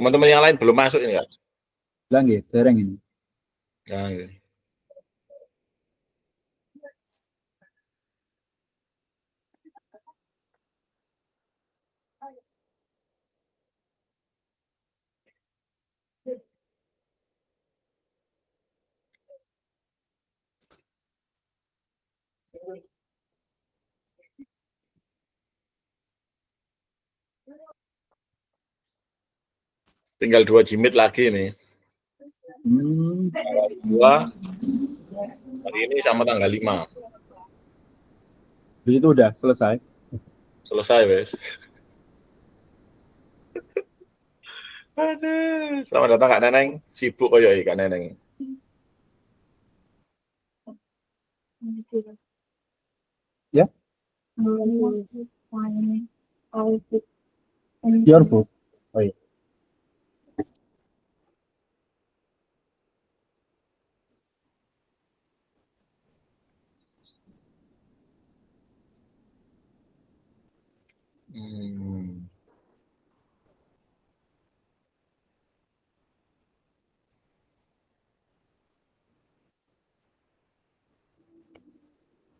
Teman-teman yang lain belum masuk ini, Kak? Lah nggih, dereng ini. Nah, gitu. Tinggal 2 jimit lagi nih. Tanggal 2 hari ini sama tanggal 5. Habis itu udah selesai. Selesai, wes. Aduh, selamat datang Kak Neneng. Sibuk koyo iki Kak Neneng. Ya, your book. Oh iya. Hmm.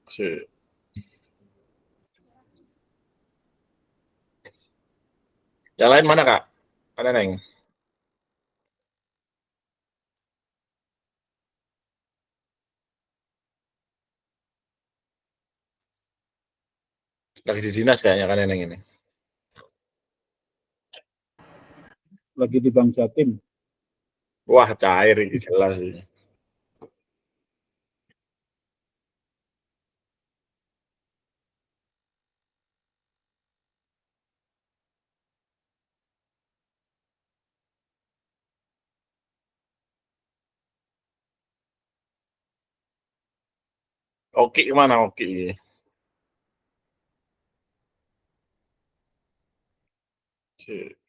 Sip. Yang lain mana, Kak? Kak Neneng. Lagi di dinas kayaknya Kak Neneng ini. Lagi di Bank Jatim. Wah, cair ini jelas ini. Oki kemana Oki? Sip.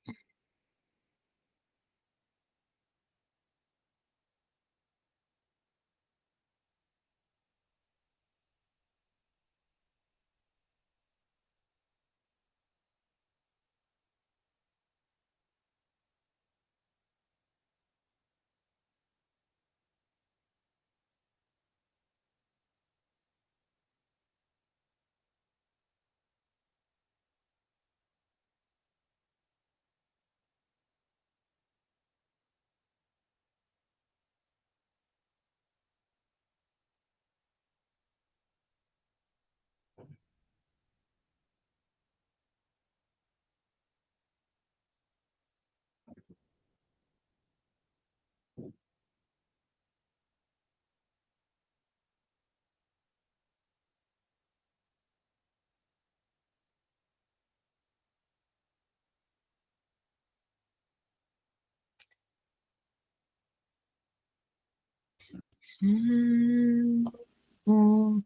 Hmm. Hmm.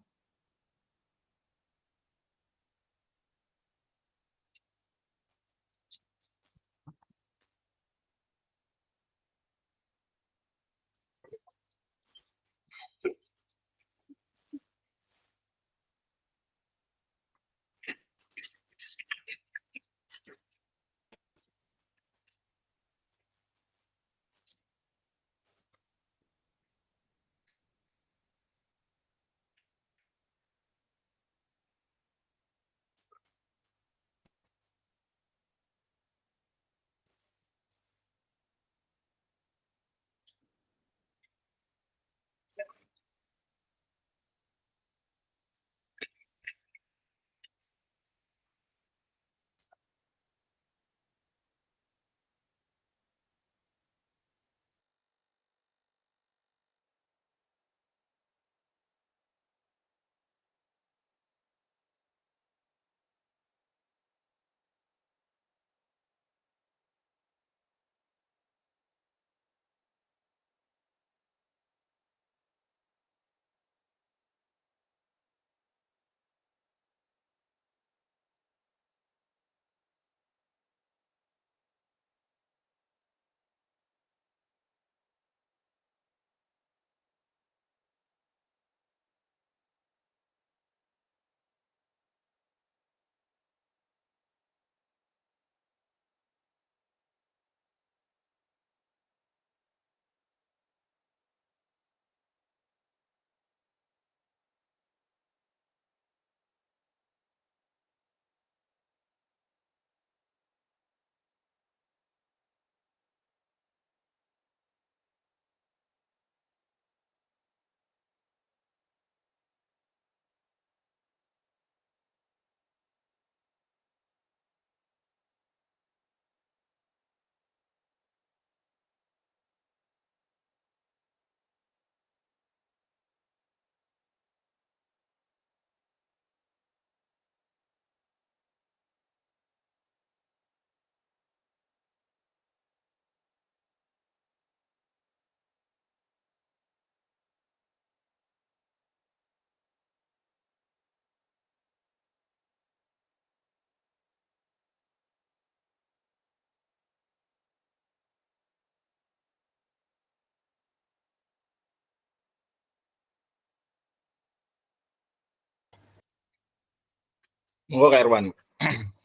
Enggak, Kak Irwan.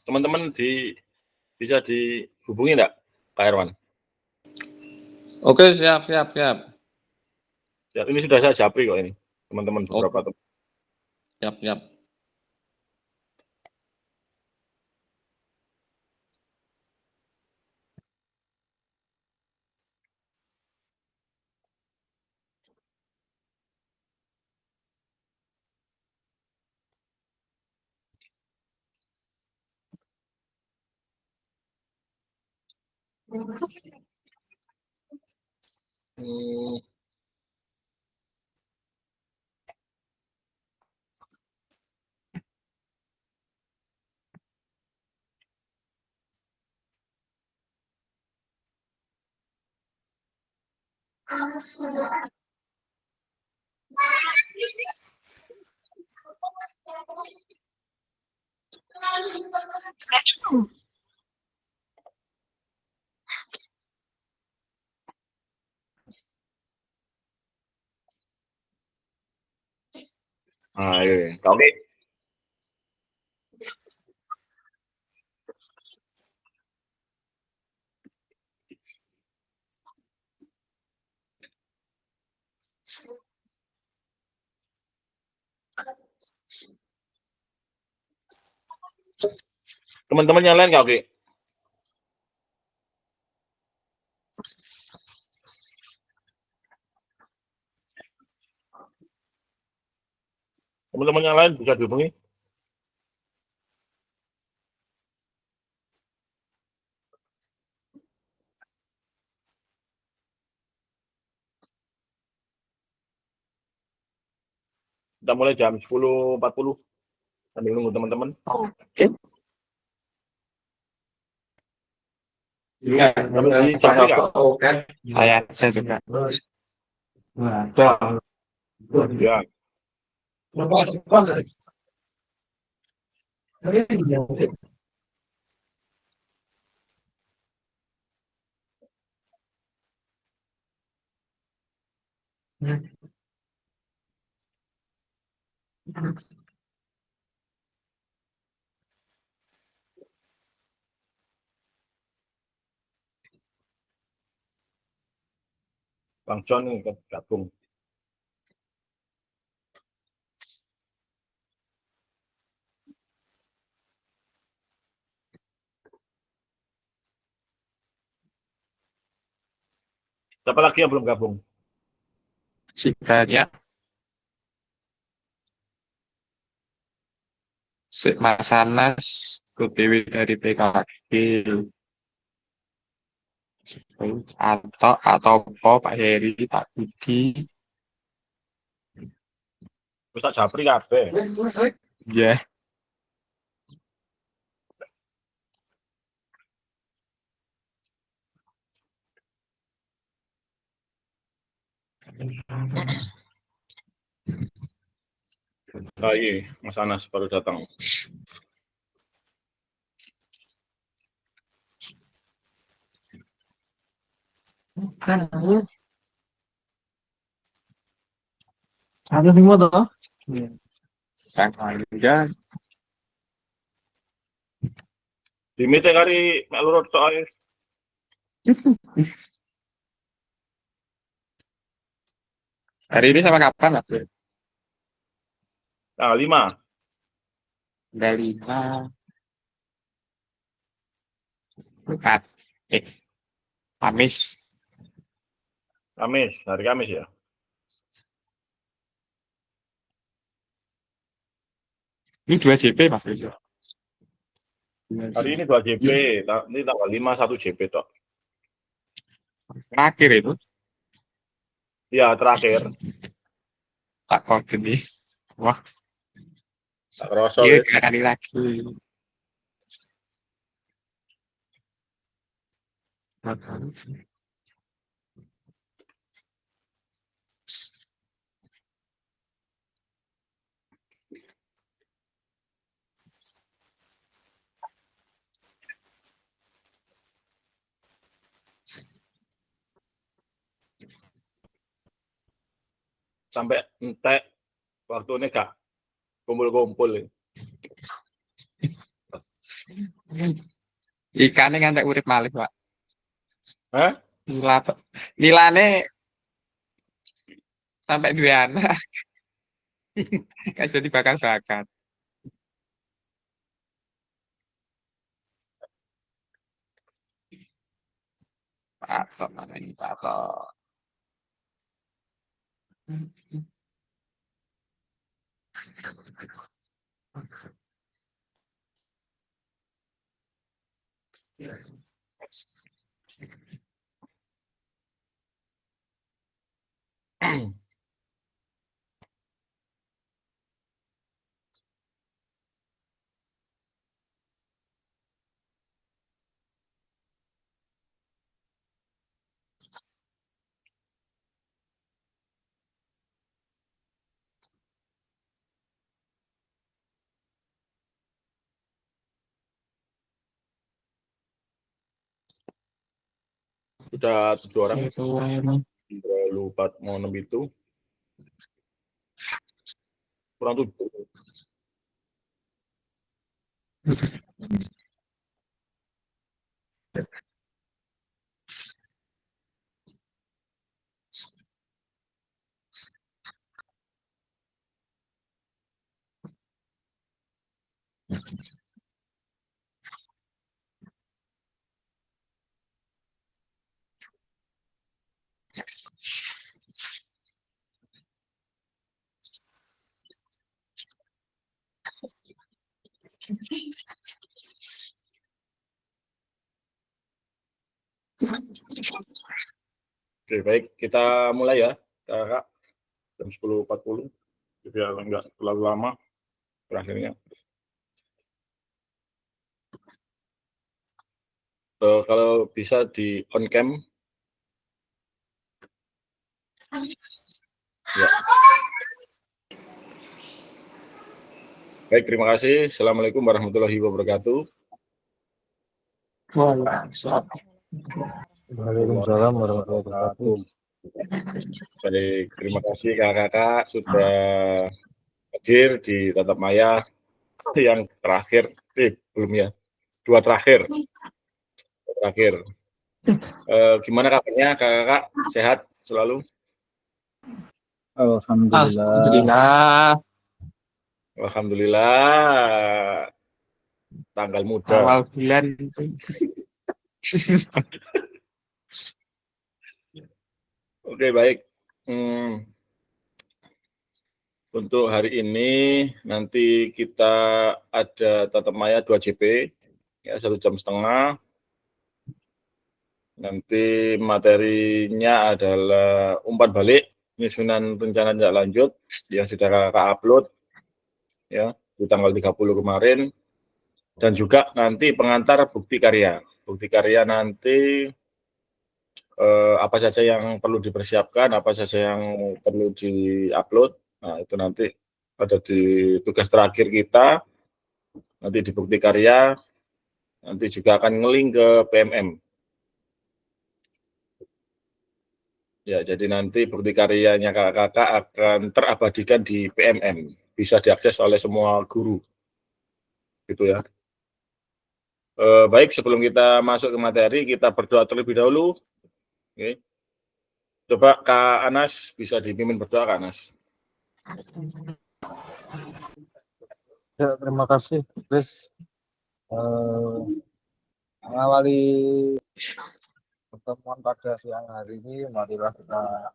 Teman-teman bisa dihubungi enggak, Kak Irwan? Oke, siap. Ya, ini sudah saya japri kok ini, teman-teman Oh, beberapa teman. siap. Hmm, nah, iya. Oke. Teman-teman yang lain nggak oke? Teman-teman yang lain bisa dihubungi. Kita mulai jam 10.40 sambil nunggu teman-teman. Iya, Sambil di japri nggak? saya juga. Ya. Bang John ini gabung. Siapa lagi yang belum gabung? Singkatnya, Mas Anas, TPW dari PKB, atau Pak Heri, Pak Budi. Terus tak japri kabeh. Ya, Ah, iya, Mas Anas baru datang. Ada semua toh? Sang Angga, Di meeting kali melu rotok ae. hari ini sama kapan, Mas? Tanggal 5. Dari 5, Jumat, Kamis. Kamis, hari Kamis ya. Ini 2 JP, Mas. Hari ini 2 JP, ini tanggal 5 1 JP toh. Terakhir itu, Iya, terakhir. Pak Kode nih. Wah, Tak kerasa iya wis. kali lagi. Sampai entek waktu ini gak kumpul-kumpul. Ikane ngantek urip malih, Pak. Hah? Nilane sampai duwe anak. Gak jadi bakar-bakar. Pak Tok mana ini Pak Tok? Sudah 7 orang. Itu emang. Lupa mau 6 itu. Kurang 7. Oke, baik. Kita mulai ya, Kakak. Jam 10.40. Biar enggak terlalu lama terakhirnya. Kalau bisa di on cam. Ya. Baik, terima kasih. Assalamualaikum warahmatullahi wabarakatuh. Waalaikumsalam warahmatullahi wabarakatuh. Baik, terima kasih kakak-kakak sudah hadir di Tatap Maya yang terakhir, belum ya, 2 terakhir. Gimana kabarnya kakak-kakak? Sehat selalu? Alhamdulillah. Alhamdulillah. Tanggal muda. Awal bulan. Oke, baik. Untuk hari ini nanti kita ada Tatap Maya 2 JP, ya 1,5 jam. Nanti materinya adalah umpan balik penyusunan rencana tindak lanjut yang sudah kakak upload ya di tanggal 30 kemarin, dan juga nanti pengantar bukti karya. Bukti karya nanti apa saja yang perlu dipersiapkan, apa saja yang perlu diupload. Nah, itu nanti ada di tugas terakhir kita, nanti di bukti karya, nanti juga akan nge-link ke PMM. Ya, jadi nanti bukti karyanya kakak-kakak akan terabadikan di PMM, bisa diakses oleh semua guru, gitu ya. Baik, sebelum kita masuk ke materi, kita berdoa terlebih dahulu. Oke. Coba Kak Anas bisa dipimpin berdoa, Kak Anas. Ya, terima kasih, Chris. Mengawali pertemuan pada siang hari ini, marilah kita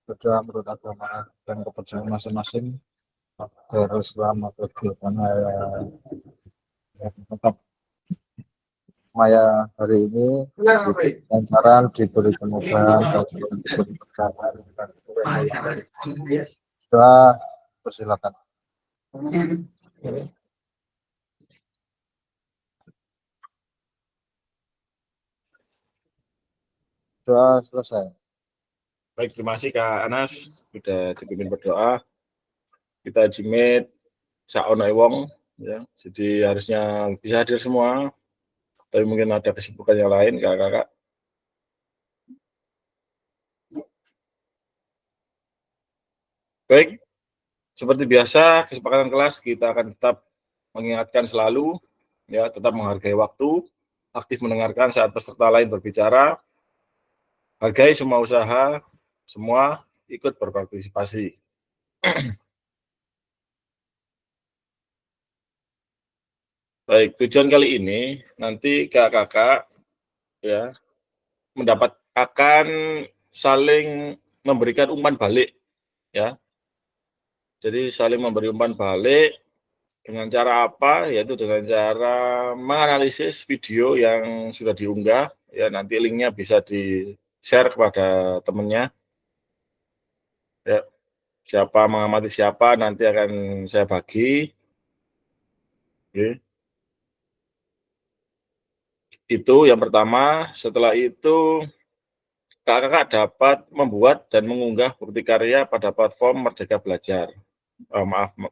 berdoa menurut agama dan kepercayaan masing-masing agar selama kegiatan tetap Maya hari ini lancaran, diberi kemudahan, dan diberi keberkahan. Doa, persilakan. Doa selesai. Baik, terima kasih Kak Anas sudah dipimpin berdoa. Kita jimit saono wong ya. Jadi harusnya bisa hadir semua. Tapi mungkin ada kesibukan yang lain kakak-kakak. Baik, seperti biasa kesepakatan kelas kita akan tetap mengingatkan selalu ya, tetap menghargai waktu, aktif mendengarkan saat peserta lain berbicara, hargai semua usaha, semua ikut berpartisipasi. Baik, tujuan kali ini nanti kakak-kakak ya akan saling memberikan umpan balik ya. Jadi saling memberi umpan balik dengan cara apa? Yaitu dengan cara menganalisis video yang sudah diunggah ya, nanti linknya bisa di-share kepada temannya. Ya, siapa mengamati siapa nanti akan saya bagi. Oke. Itu yang pertama. Setelah itu kakak dapat membuat dan mengunggah bukti karya pada platform Merdeka Belajar.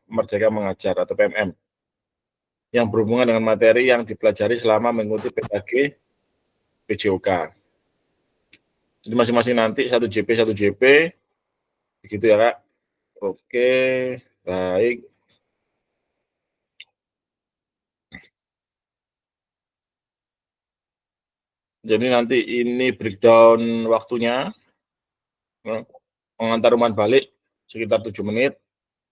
Merdeka Mengajar atau PMM. Yang berhubungan dengan materi yang dipelajari selama mengikuti PKG PJOK. Jadi masing-masing nanti 1 JP, begitu ya Kak. Oke, baik. Jadi nanti ini breakdown waktunya. Pengantar umpan balik sekitar 7 menit.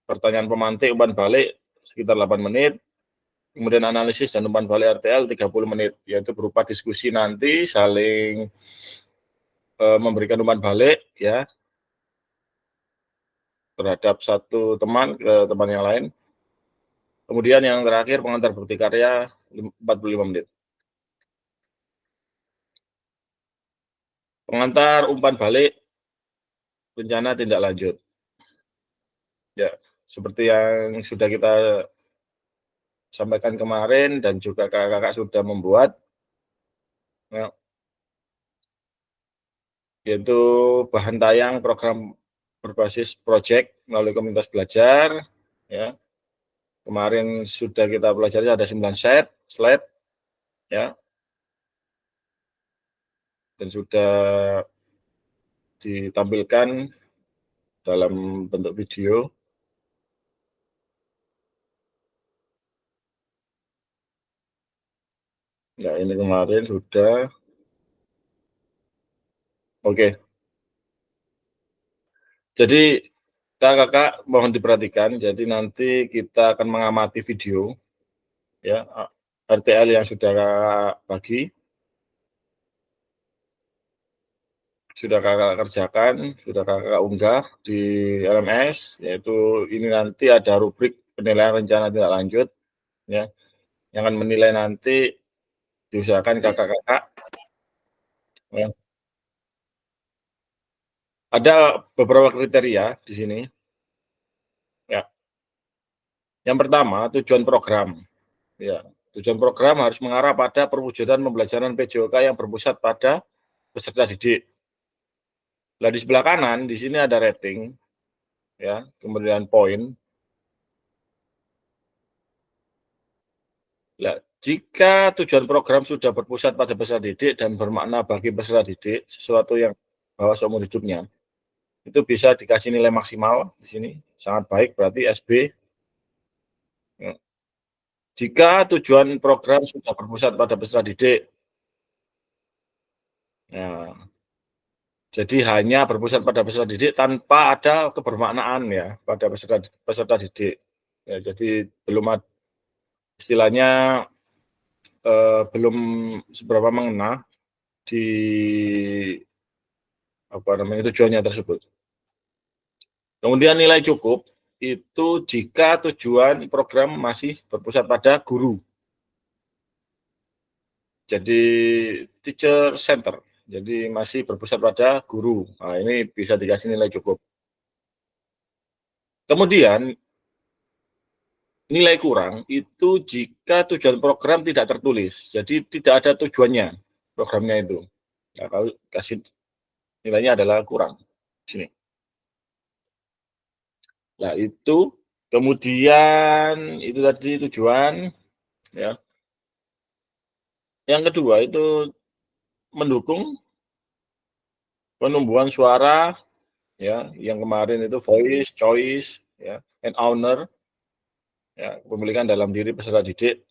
Pertanyaan pemantik umpan balik sekitar 8 menit. Kemudian analisis dan umpan balik RTL 30 menit. Yaitu berupa diskusi nanti saling memberikan umpan balik ya terhadap satu teman ke teman yang lain. Kemudian yang terakhir pengantar bukti karya 45 menit. Pengantar umpan balik rencana tindak lanjut. Ya, seperti yang sudah kita sampaikan kemarin dan juga kakak-kakak sudah membuat, ya, yaitu bahan tayang program berbasis project melalui komunitas belajar. Ya, kemarin sudah kita pelajari ada 9 slide, ya, dan sudah ditampilkan dalam bentuk video. Nah, ini kemarin sudah. Oke. Jadi kakak-kakak mohon diperhatikan, jadi nanti kita akan mengamati video ya RTL yang sudah kakak bagi, sudah kakak kerjakan, sudah kakak unggah di LMS, yaitu ini nanti ada rubrik penilaian rencana tindak lanjut ya, yang akan menilai nanti diusahakan kakak-kakak ya. Ada beberapa kriteria di sini ya. Yang pertama, tujuan program ya. Tujuan program harus mengarah pada perwujudan pembelajaran PJOK yang berpusat pada peserta didik. Nah, di sebelah kanan di sini ada rating ya, kemudian poin. Nah, jika tujuan program sudah berpusat pada peserta didik dan bermakna bagi peserta didik, sesuatu yang bawa seumur hidupnya, itu bisa dikasih nilai maksimal di sini, sangat baik, berarti SB. Ya. Jika tujuan program sudah berpusat pada peserta didik, ya, jadi hanya berpusat pada peserta didik tanpa ada kebermaknaan ya pada peserta didik. Ya, jadi belum ada, istilahnya belum seberapa mengena di tujuannya tersebut. Kemudian nilai cukup itu jika tujuan program masih berpusat pada guru. Jadi teacher center. Jadi masih berpusat pada guru. Nah, ini bisa dikasih nilai cukup. Kemudian nilai kurang itu jika tujuan program tidak tertulis. Jadi tidak ada tujuannya programnya itu. Nah, kalau kasih nilainya adalah kurang. Sini. Nah, itu kemudian itu tadi tujuan ya. Yang kedua itu mendukung penumbuhan suara ya, yang kemarin itu voice, choice ya, and owner ya, kepemilikan dalam diri peserta didik.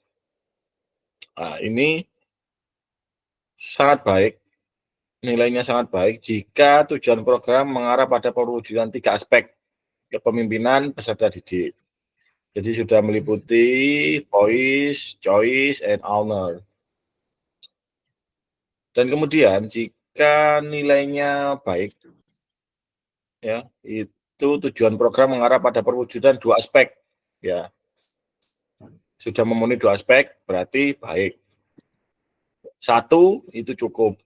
Nah, ini sangat baik, nilainya sangat baik jika tujuan program mengarah pada perwujudan 3 aspek kepemimpinan peserta didik. Jadi sudah meliputi voice, choice, and honor. Dan kemudian jika nilainya baik, ya, itu tujuan program mengarah pada perwujudan 2 aspek, ya. Sudah memenuhi 2 aspek, berarti baik. 1 itu cukup,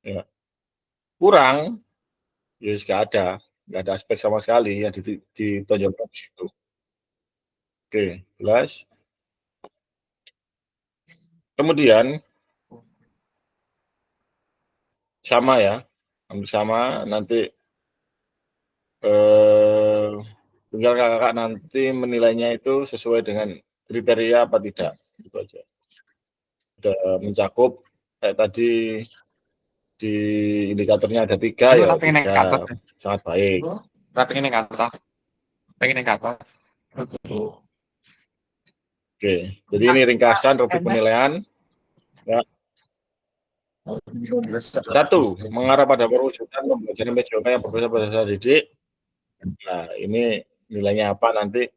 ya. Kurang, ya nggak ada aspek sama sekali yang ditonjolkan di situ. Oke, jelas. Kemudian sama ya, hampir sama, nanti tinggal kakak nanti menilainya itu sesuai dengan kriteria apa tidak, gitu aja. Sudah mencakup kayak tadi di indikatornya ada 3 ya, Tapi ini 3 sangat baik. Tapi ini kantor. Pengen kantor. Oke, jadi ini ringkasan rubrik penilaian. Ya. 1, mengarah pada perwujudan pembelajaran PJOK yang berbasis peserta didik. Nah, ini nilainya apa nanti?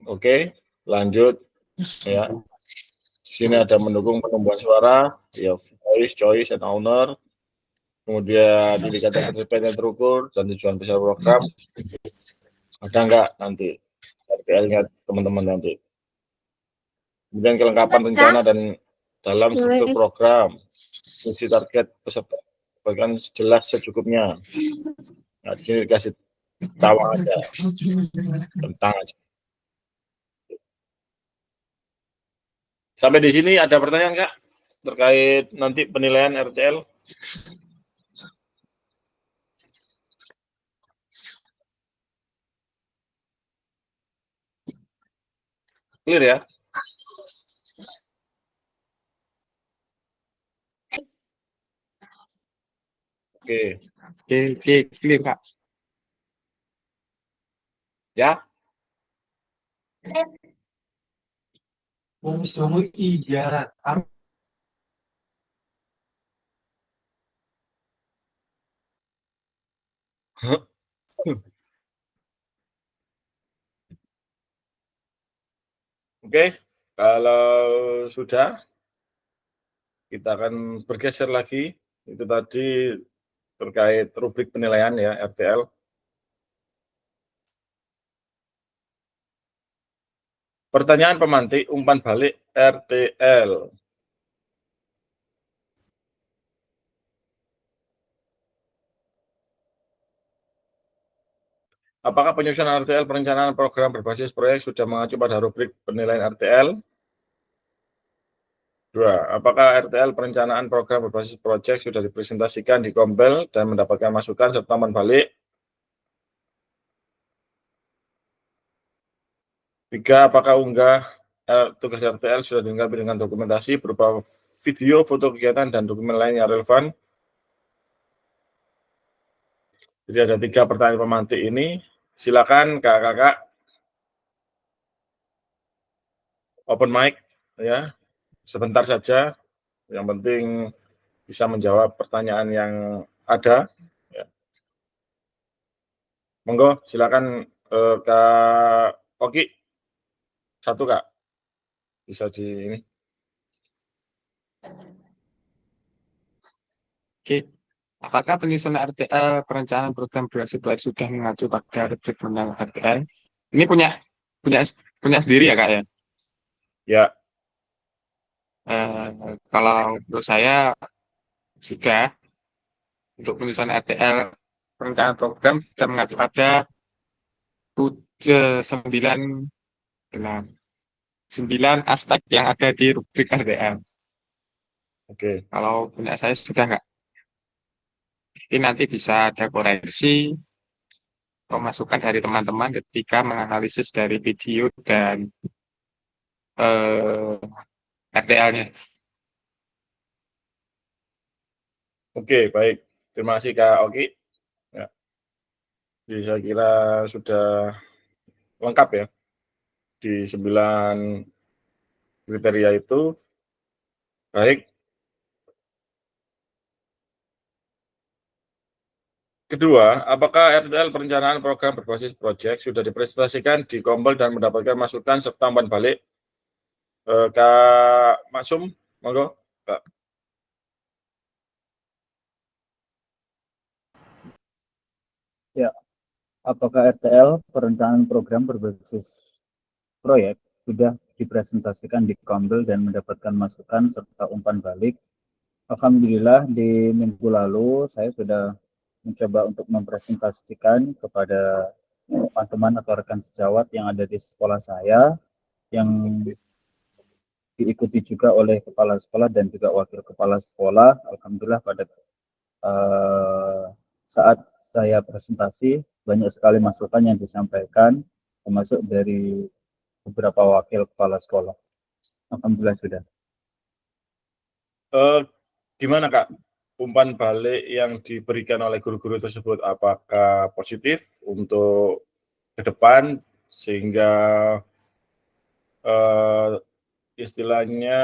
Oke, lanjut. Ya, sini ada mendukung penumbuhan suara, ya, voice, choice, and honor. Kemudian indikator keterlibatan terukur dan tujuan besar program. Ada nggak nanti RPL-nya teman-teman nanti? Kemudian kelengkapan rencana dan dalam struktur program, fungsi target peserta, bahkan jelas secukupnya. Nah, di sini dikasih tahu aja tentang aja. Sampai di sini ada pertanyaan Kak terkait nanti penilaian RTL? Clear ya? Oke. Oke, clear Kak. Ya? Iya. Oke, kalau sudah, kita akan bergeser lagi. Itu tadi terkait rubrik penilaian ya, RTL. Pertanyaan pemantik umpan balik RTL. Apakah penyusunan RTL perencanaan program berbasis proyek sudah mengacu pada rubrik penilaian RTL? 2. Apakah RTL perencanaan program berbasis proyek sudah dipresentasikan di Kombel dan mendapatkan masukan serta umpan balik? 3. Apakah tugas RTL sudah dilengkapi dengan dokumentasi berupa video, foto kegiatan, dan dokumen lain yang relevan? Jadi ada 3 pertanyaan pemantik ini. Silakan kakak-kakak open mic ya, sebentar saja. Yang penting bisa menjawab pertanyaan yang ada. Ya. Monggo, silakan Kak Oki. 1 Kak, bisa di ini. Oke. Apakah penyusunan RTL perencanaan program berbasis proyek sudah mengacu pada rubrik penilaian RTL? Ini punya sendiri ya Kak ya? Ya, Kalau menurut saya sudah untuk penyusunan RTL perencanaan program sudah mengacu pada 9 aspek yang ada di rubrik RTL. oke. Kalau punya saya sudah nggak. Ini nanti bisa ada koreksi atau masukan dari teman-teman ketika menganalisis dari video dan RTL-nya. Oke, baik. Terima kasih Kak Oki. Ya. Jadi saya kira sudah lengkap ya di 9 kriteria itu. Baik. Kedua, apakah RTL perencanaan program berbasis proyek sudah dipresentasikan di Kombel dan mendapatkan masukan serta umpan balik? Kak Maksum, monggo. Kak. Apakah RTL perencanaan program berbasis proyek sudah dipresentasikan di Kombel dan mendapatkan masukan serta umpan balik? Alhamdulillah di minggu lalu saya sudah mencoba untuk mempresentasikan kepada teman-teman atau rekan sejawat yang ada di sekolah saya, yang diikuti juga oleh kepala sekolah dan juga wakil kepala sekolah. Alhamdulillah pada saat saya presentasi banyak sekali masukan yang disampaikan, termasuk dari beberapa wakil kepala sekolah. Alhamdulillah sudah. Gimana Kak, umpan balik yang diberikan oleh guru-guru tersebut apakah positif untuk ke depan sehingga istilahnya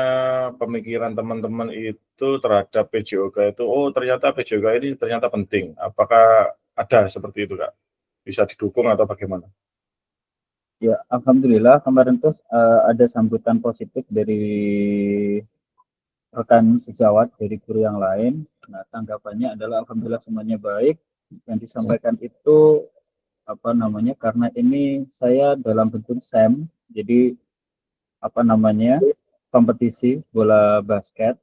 pemikiran teman-teman itu terhadap PJOK itu, oh ternyata PJOK ini ternyata penting. Apakah ada seperti itu Kak? Bisa didukung atau bagaimana? Ya, alhamdulillah kemarin tuh ada sambutan positif dari rekan sejawat dari guru yang lain. Nah, tanggapannya adalah alhamdulillah semuanya baik. Yang disampaikan itu apa namanya? Karena ini saya dalam bentuk SEM, jadi apa namanya? Kompetisi bola basket.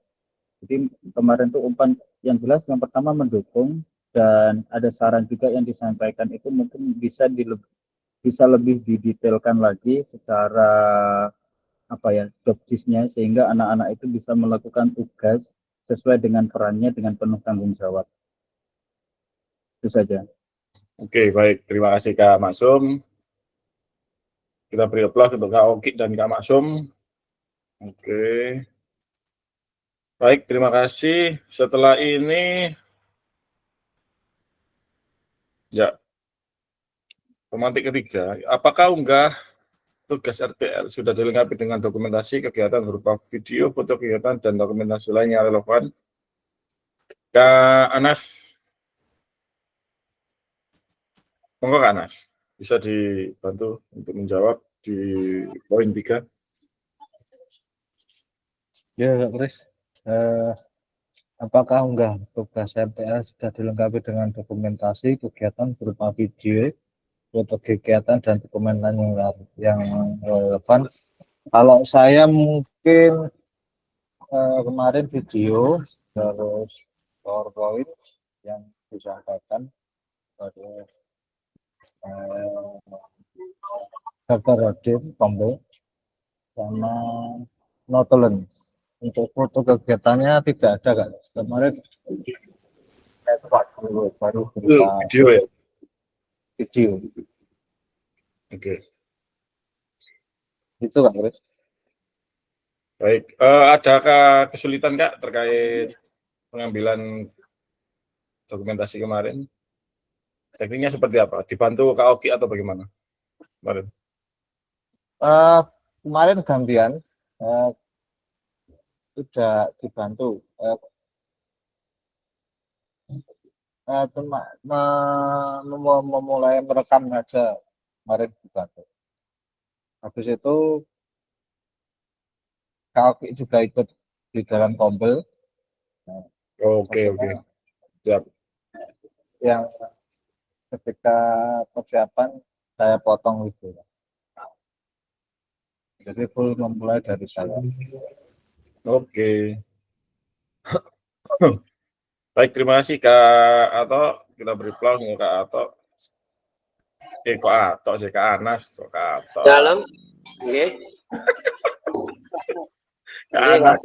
Jadi kemarin tuh umpan yang jelas yang pertama mendukung, dan ada saran juga yang disampaikan itu mungkin bisa lebih didetailkan lagi secara apa ya, job desk-nya, sehingga anak-anak itu bisa melakukan tugas sesuai dengan perannya dengan penuh tanggung jawab. Itu saja. Oke, baik. Terima kasih Kak Maksum. Kita beri aplaus untuk Kak Oki dan Kak Maksum. Oke. Baik, terima kasih. Setelah ini, ya, pemantik ketiga, apakah unggah tugas RTL sudah dilengkapi dengan dokumentasi kegiatan berupa video, foto kegiatan, dan dokumentasi lain yang relevan? Kak Anas, monggo Kak Anas, bisa dibantu untuk menjawab di poin 3. Ya, Kak Kris. Apakah unggah tugas RTL sudah dilengkapi dengan dokumentasi kegiatan berupa video, foto kegiatan, dan dokumen lain yang relevan? Kalau saya mungkin kemarin video, terus PowerPoint yang disampaikan, terus daftar hadir Kombel sama notulen. Untuk foto kegiatannya tidak ada Kak. Kemarin baru berupa Video ya? video. Oke. Itu Kak Kris. Baik, adakah kesulitan Kak terkait pengambilan dokumentasi kemarin? Tekniknya seperti apa? Dibantu Kak Oki atau bagaimana kemarin? Kemarin gantian sudah dibantu. Memulai merekam aja kemarin dibantu. Habis itu Kak Oki juga ikut di dalam Kombel. Oke. Siap. Yang ketika persiapan saya potong itu. Jadi full memulai dari saya. Oke. Baik, terima kasih Kak Ato. Kita beri aplaus untuk Kak Ato. Kok Ato sih, Kak Anas, kok Kak Ato. Dalam, nggih. Kak Anas.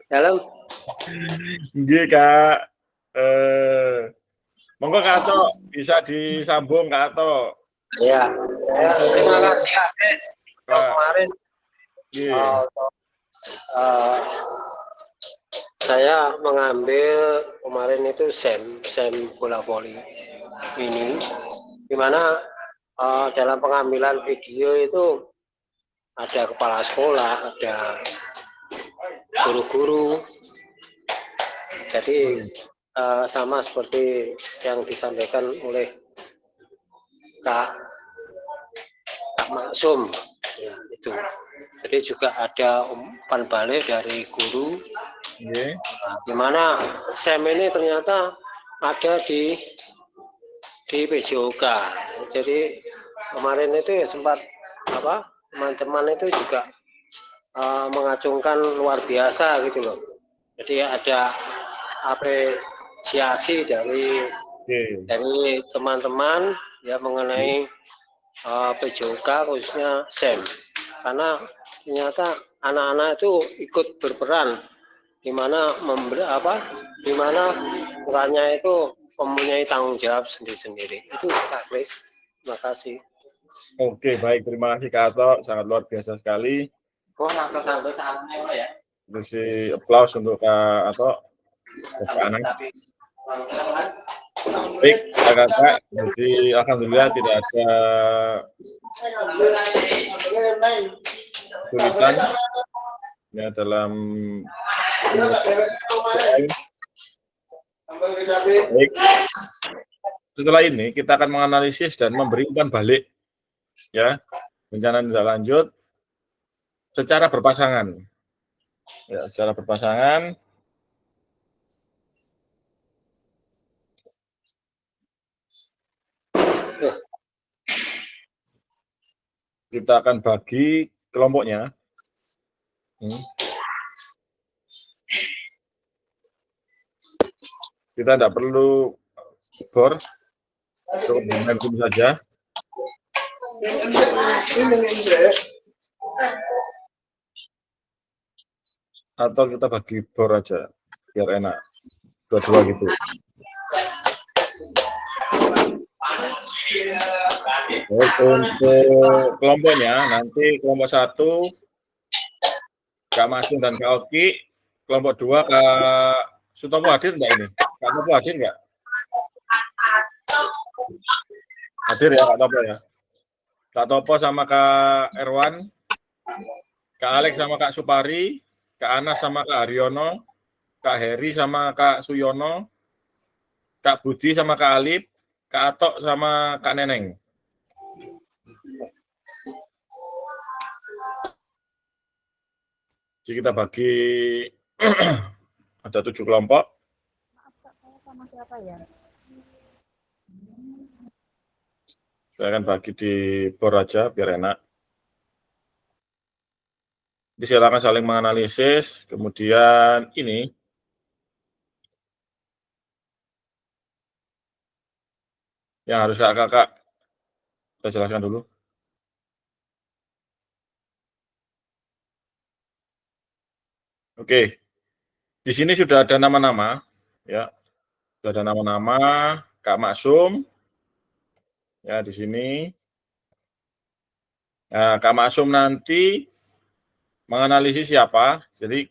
Dalam. Nggih, Kak. Monggo Kak Ato, bisa disambung Kak Ato. Ya. Terima kasih Ades. Kemarin saya mengambil kemarin itu SEM bola voli ini, dimana dalam pengambilan video itu ada kepala sekolah, ada guru-guru. Jadi sama seperti yang disampaikan oleh Kak Maksum, ya, itu. Jadi juga ada umpan balik dari guru, di mana SEM ini ternyata ada di PJOK. Jadi kemarin itu ya sempat teman-teman itu juga mengacungkan luar biasa gitu loh. Jadi ada apresiasi dari teman-teman ya mengenai PJOK khususnya SEM, karena ternyata anak-anak itu ikut berperan di mana perannya itu mempunyai tanggung jawab sendiri-sendiri. Itu Kak Kris. Terima kasih. Oke, baik, terima kasih Kak Ato, sangat luar biasa sekali. Langsung sampai sana ya. Kasih aplaus untuk Kak Ato, Kak Anas. Baik, kakak, jadi alhamdulillah tidak ada kesulitan ya dalam baik. Setelah ini kita akan menganalisis dan memberi umpan balik ya bencana tindak lanjut secara berpasangan. Ya, secara berpasangan. Kita akan bagi kelompoknya. Kita tidak perlu bor, cukup momentum saja. Atau kita bagi bor aja, biar enak. Dua-dua gitu. Untuk kelompoknya, nanti kelompok 1, Kak Masing dan Kak Oki, kelompok 2, Kak Sutopo hadir enggak ini? Kak Topo hadir enggak? Hadir ya Kak Topo ya. Kak Topo sama Kak Erwan, Kak Alex sama Kak Supari, Kak Anas sama Kak Haryono, Kak Heri sama Kak Suyono, Kak Budi sama Kak Alip, Kak Atok sama Kak Neneng. Jadi kita bagi ada 7 kelompok. Sama siapa ya? Saya akan bagi di bor aja biar enak. Jadi silakan saling menganalisis. Kemudian ini yang harus kakak saya jelaskan dulu. Oke, di sini sudah ada nama-nama, ya, sudah ada nama-nama Kak Maksum, ya di sini. Nah, Kak Maksum nanti menganalisis siapa, jadi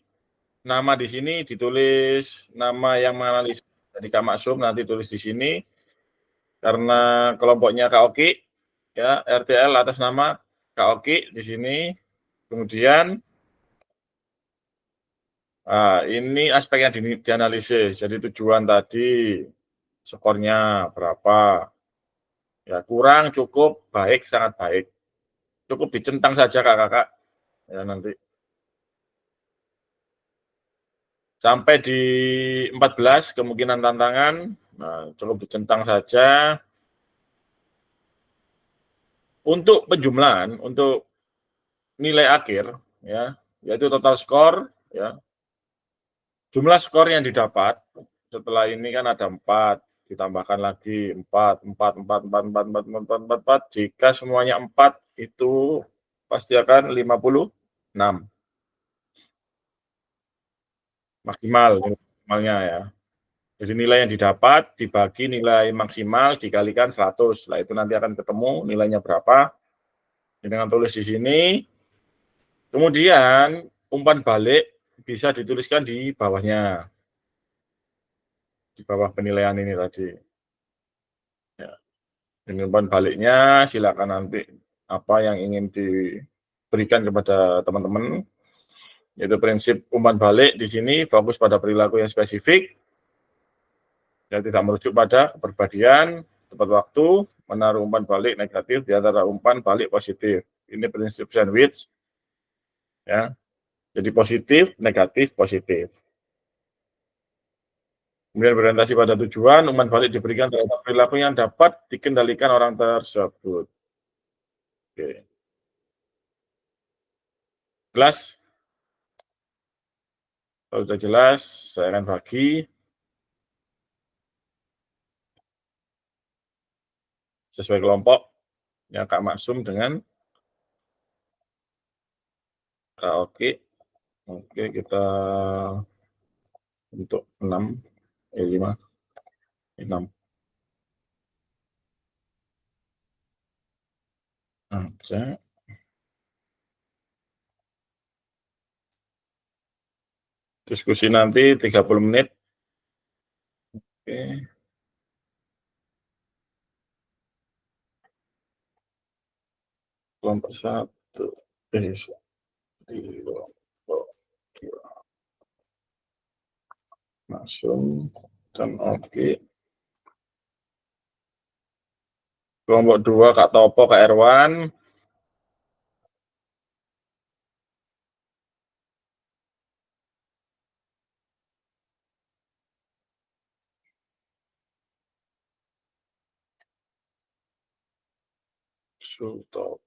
nama di sini ditulis nama yang menganalisis dari Kak Maksum nanti tulis di sini, karena kelompoknya Kak Oki, ya RTL atas nama Kak Oki di sini, kemudian. Nah, ini aspek yang dianalisis. Jadi tujuan tadi skornya berapa? Ya, kurang, cukup, baik, sangat baik. Cukup dicentang saja kakak-kakak. Ya, nanti. Sampai di 14 kemungkinan tantangan. Nah, cukup dicentang saja. Untuk penjumlahan, untuk nilai akhir, ya, yaitu total skor, ya. Jumlah skor yang didapat setelah ini kan ada 4, ditambahkan lagi 4. Jika semuanya 4 itu pasti akan 56. Maksimalnya ya. Jadi nilai yang didapat dibagi nilai maksimal dikalikan 100. Lah itu nanti akan ketemu nilainya berapa. Dengan tulis di sini. Kemudian umpan balik bisa dituliskan di bawahnya. Di bawah penilaian ini tadi. Ya. Dengan umpan baliknya silakan nanti apa yang ingin diberikan kepada teman-teman. Yaitu prinsip umpan balik di sini fokus pada perilaku yang spesifik, yang tidak merujuk pada kepribadian, tepat waktu, menaruh umpan balik negatif di antara umpan balik positif. Ini prinsip sandwich, ya. Jadi positif, negatif, positif. Kemudian berorientasi pada tujuan, umpan balik diberikan terhadap perilaku yang dapat dikendalikan orang tersebut. Oke. Jelas? Kalau sudah jelas, saya akan bagi sesuai kelompok yang Kak Maksum dengan Kak Oki. Oke, kita untuk 6, 5, 6. Oke. Diskusi nanti 30 menit. Oke. Kelompok 1. Kelompok 2. Maksum dan Oki. Kelompok 2 Kak Topo, Kak Erwan. Sutopo.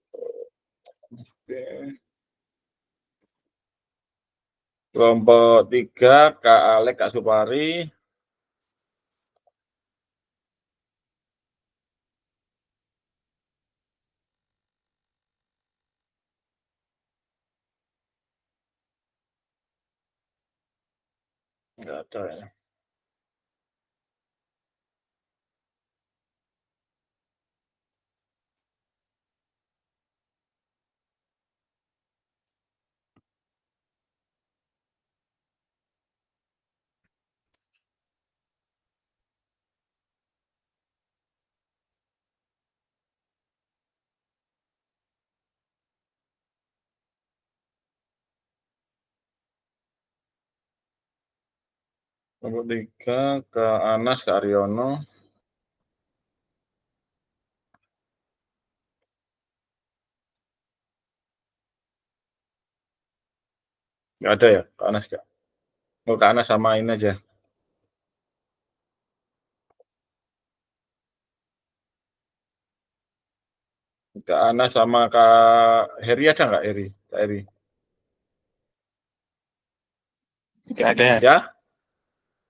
Oke. Kelompok 3 Kak Alek, Kak Supari. Enggak ada ya. Kelompok 3 Kak Anas, Kak Aryono. Enggak ada ya, Kak Anas, Kak? Oh, Kak Anas samain aja. Kak Anas sama Kak Heri ada nggak, Heri? Kak Heri? Tidak ada. Ya?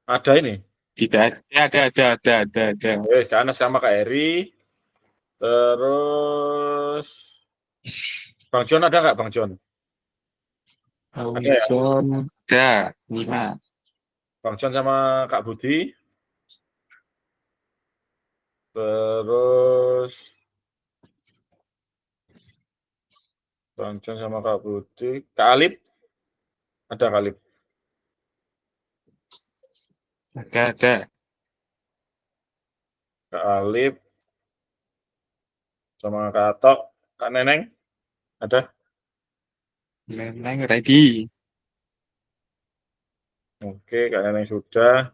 Ada ini. Tidak ada. Ada. Wes, Kak Anas sama Kak Heri. Terus Bang John ada nggak, Bang John? Ada ya? Ada 5. Bang John sama Kak Budi. Terus Bang John sama Kak Budi. Kak Alip. Ada Kak Alip. Ada. Kak Alip. Sama Kak Atok. Kak Neneng. Ada? Neneng ready. Oke, Kak Neneng sudah.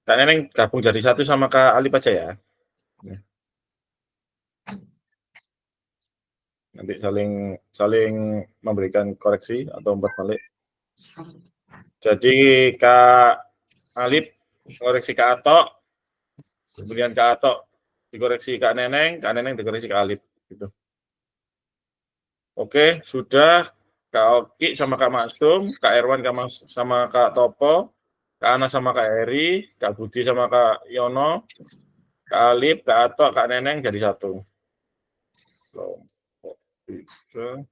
Kak Neneng gabung jadi satu sama Kak Alip aja ya. Nanti saling memberikan koreksi atau umpan balik. Jadi Kak Alip koreksi Kak Atok, kemudian Kak Atok dikoreksi Kak Neneng dikoreksi Kak Alip. Gitu. Oke, sudah. Kak Oki sama Kak Maksum, Kak Erwan sama Kak Topo, Kak Ana sama Kak Eri, Kak Budi sama Kak Yono, Kak Alip, Kak Atok, Kak Neneng jadi satu. Kelompok 3.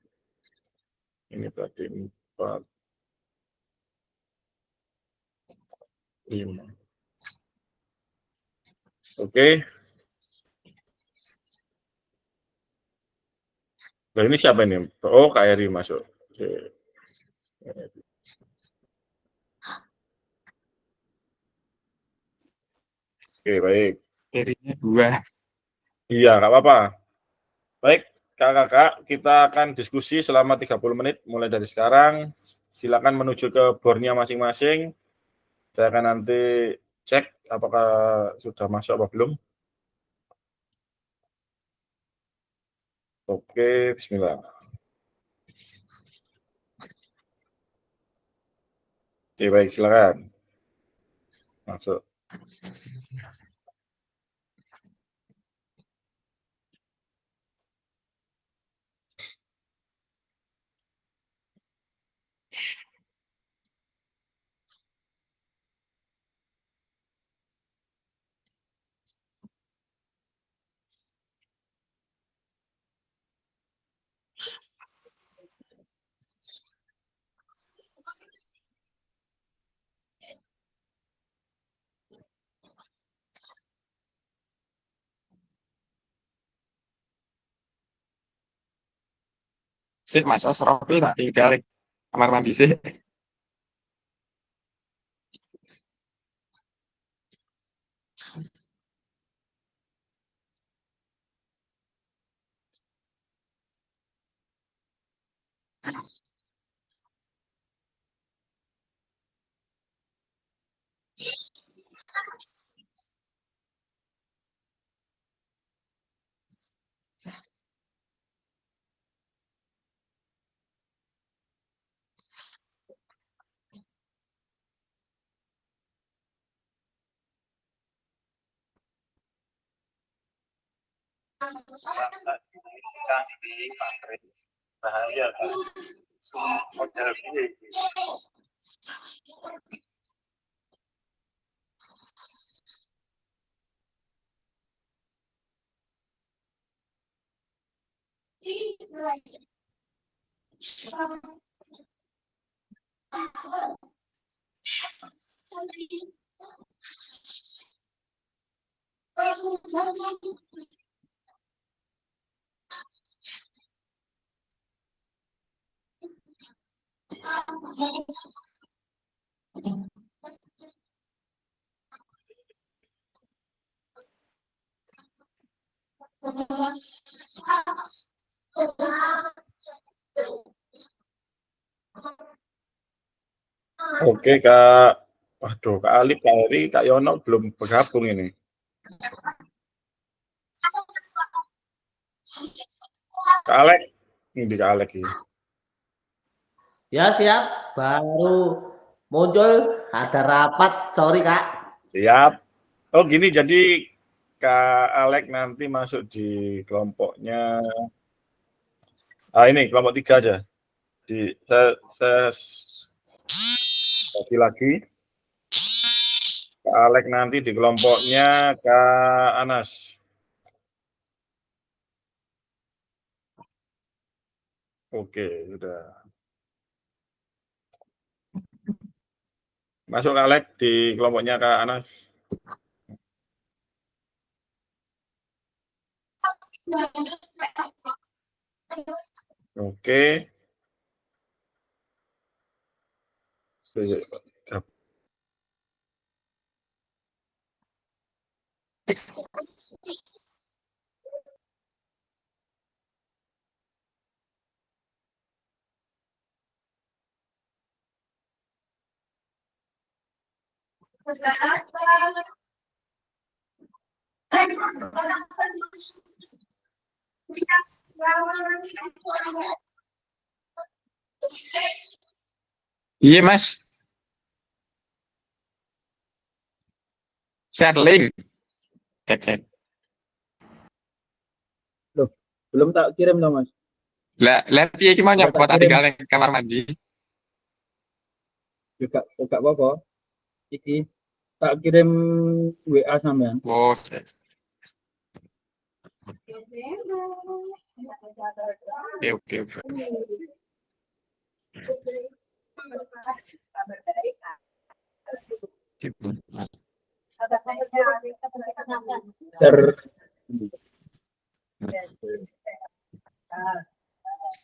Ini berarti 4, 5. Oke. Nah, ini siapa ini? Oh, Kak Eri masuk. Oke, baik. Materinya 2. Iya, nggak apa-apa. Baik, kakak-kakak, kita akan diskusi selama 30 menit mulai dari sekarang. Silakan menuju ke boardnya masing-masing. Saya akan nanti cek apakah sudah masuk apa belum. Oke, bismillah. Oke, baik, silakan. Masuk. Sih, Mas Asrofi tak tinggal kamar mandi sih. Bahaya kan? Model ini. Oke, Kak. Waduh, Kak Alif, Kak Heri, Kak Yono belum bergabung ini. Kak Alek, ini Kak Alek ini. Ya siap, baru muncul ada rapat, sorry Kak. Siap. Oh gini, jadi Kak Alek nanti masuk di kelompoknya. Ini kelompok 3 aja. Saya lagi. Kak Alek nanti di kelompoknya Kak Anas. Oke, sudah. Masuk Kak Alek di kelompoknya Kak Anas. Oke. Iya, Mas. Share link. Cek. Loh, belum tak kirim loh Mas. Lah piye iki mau nyopot tinggal ning kamar mandi. Juga apa-apa. Iki tak kirim WA sampean. Oh, oke.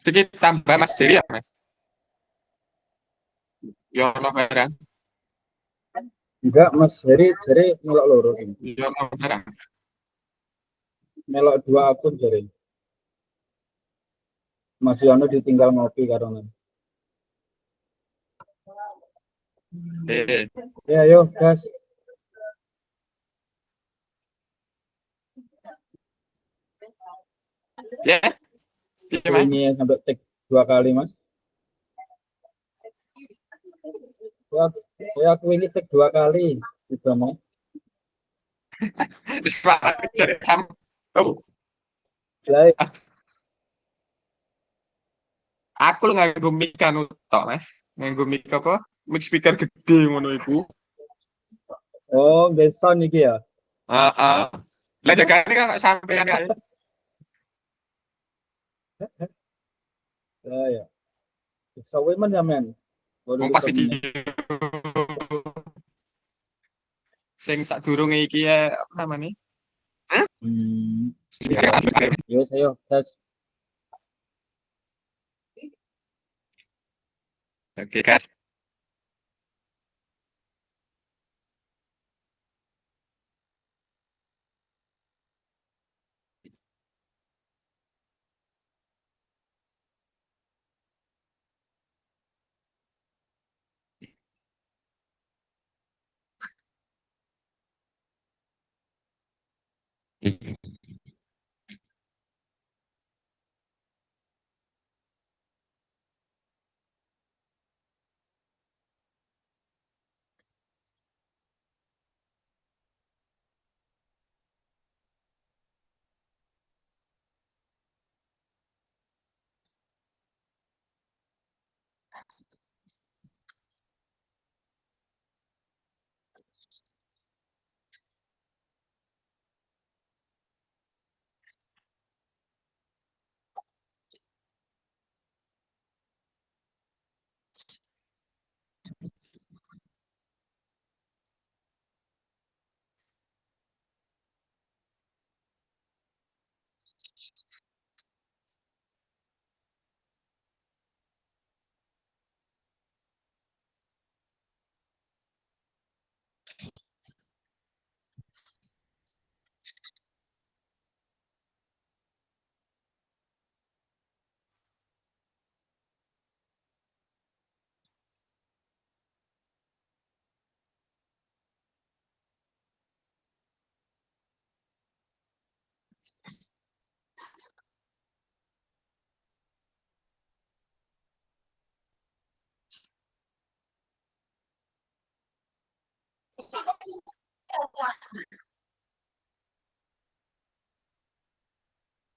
Sedikit tambah Mas Jerry ya, Mas? Yono barang. Enggak, Mas Heri nolak loro ini. Yono barang. melok 2 akun jadi. Mas Yono ditinggal ngopi karena. Ya, ayo, gas. Ya, iya, Mas. Ini sampai take 2 kali, Mas. Ya, aku ini take 2 kali. Gitu, Mas. Suara jadi kamu. Oh, Baik. aku lu nganggo mic kan tok, Mas. Nganggo mic apa? Mic speaker gede ngono iku. Oh, beson iki ya. Heeh. Lah jagane kok sampean kae. Ya, ya. Bisa women ya, men. Baru Wong pas ketemu. video sing sadurunge iki ya apa namanya? Yo, ayo, gas. Oke, guys.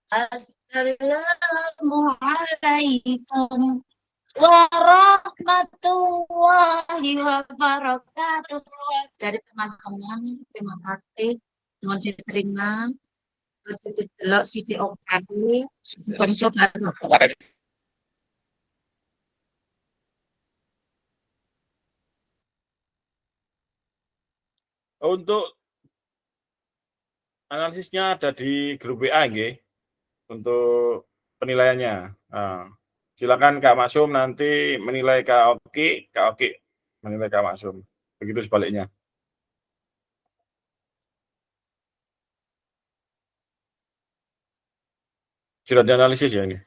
Assalamualaikum warahmatullahi wabarakatuh. Dari teman-teman, terima kasih. Mohon diterima. Begitu delok video kami. Sobat. Untuk analisisnya ada di grup WA nggih, untuk penilaiannya. Nah, silakan Kak Maksum nanti menilai Kak Oki menilai Kak Maksum. Begitu sebaliknya. Sudah dianalisis ya ini?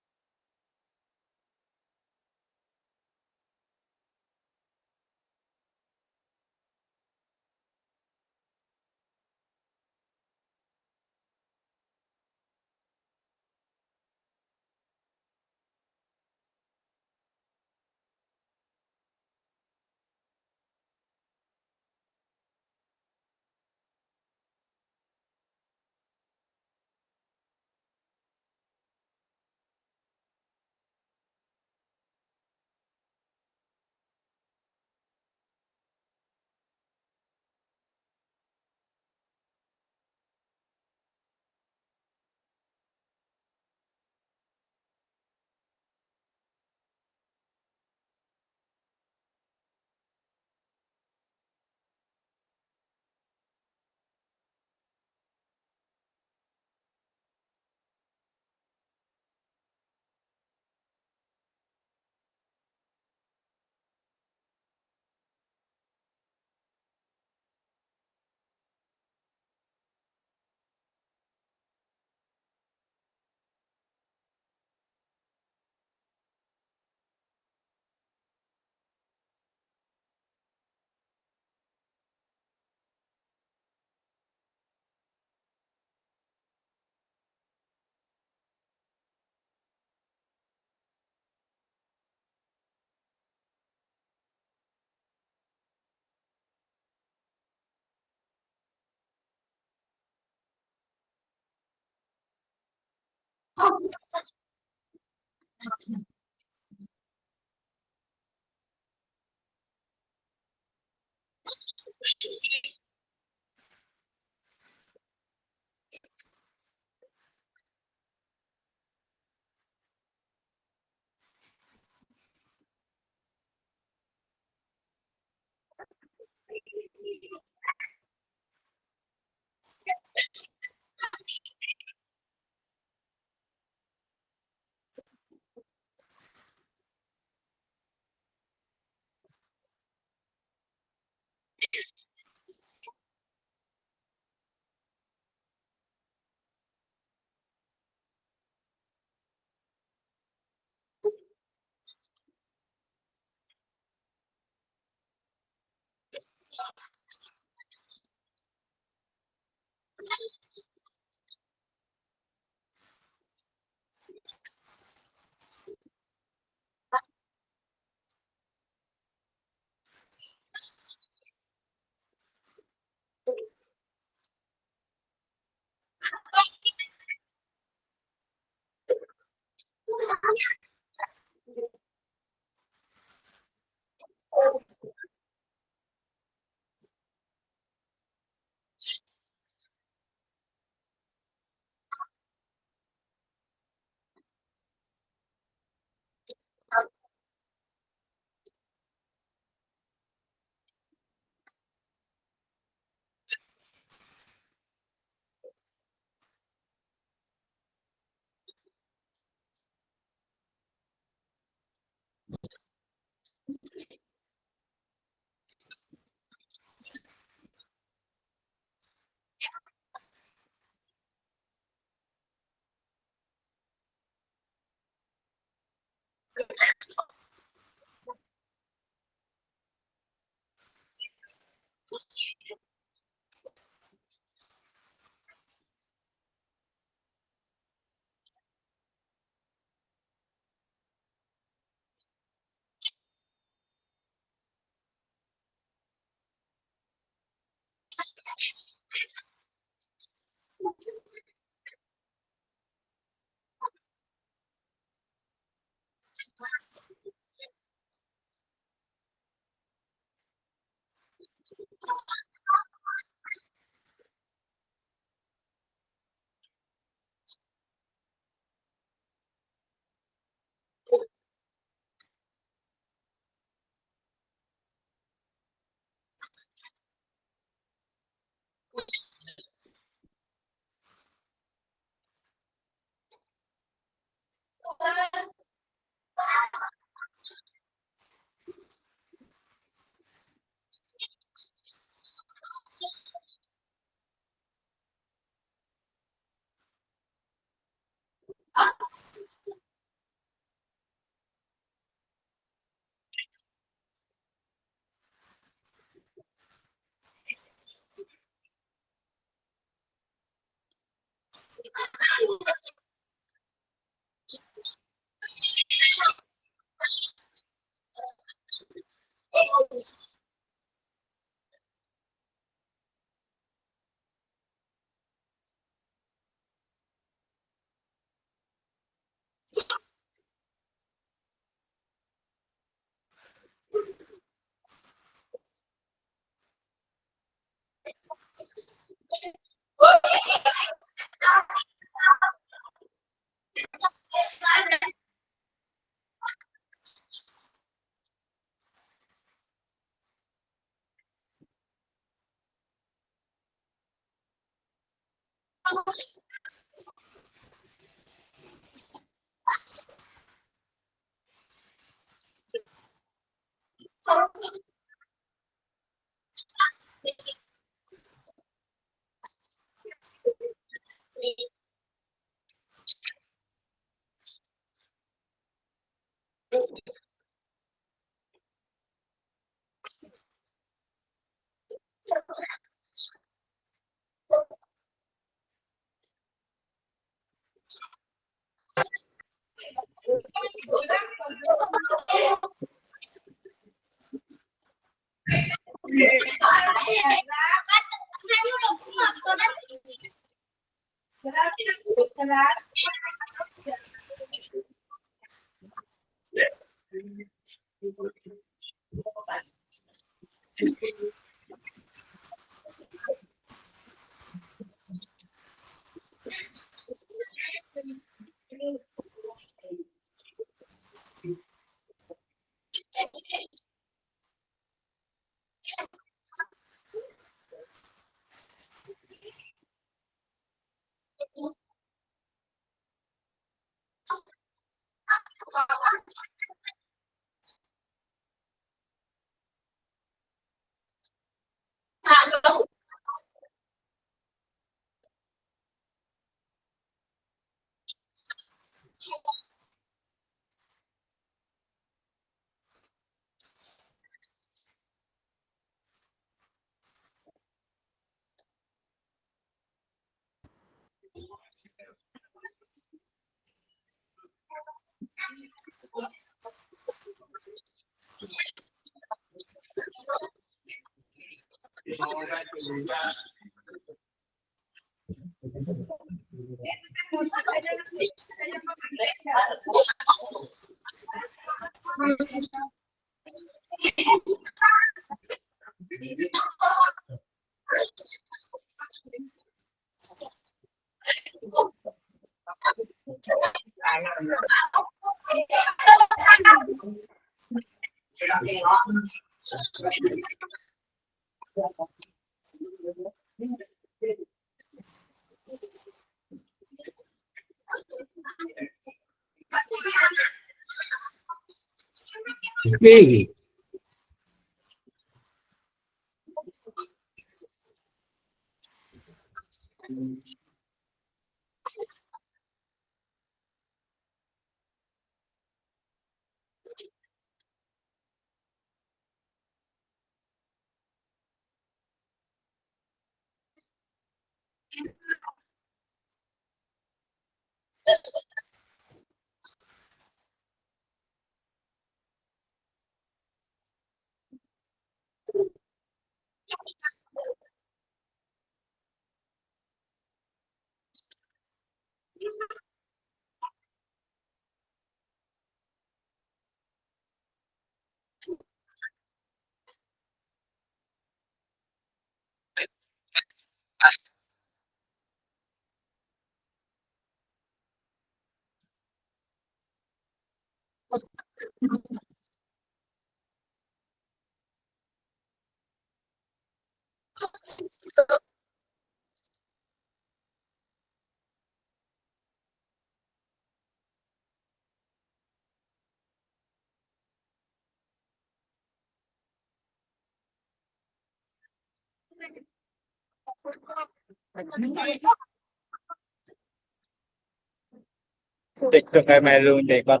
TikTok kayak melu dekot.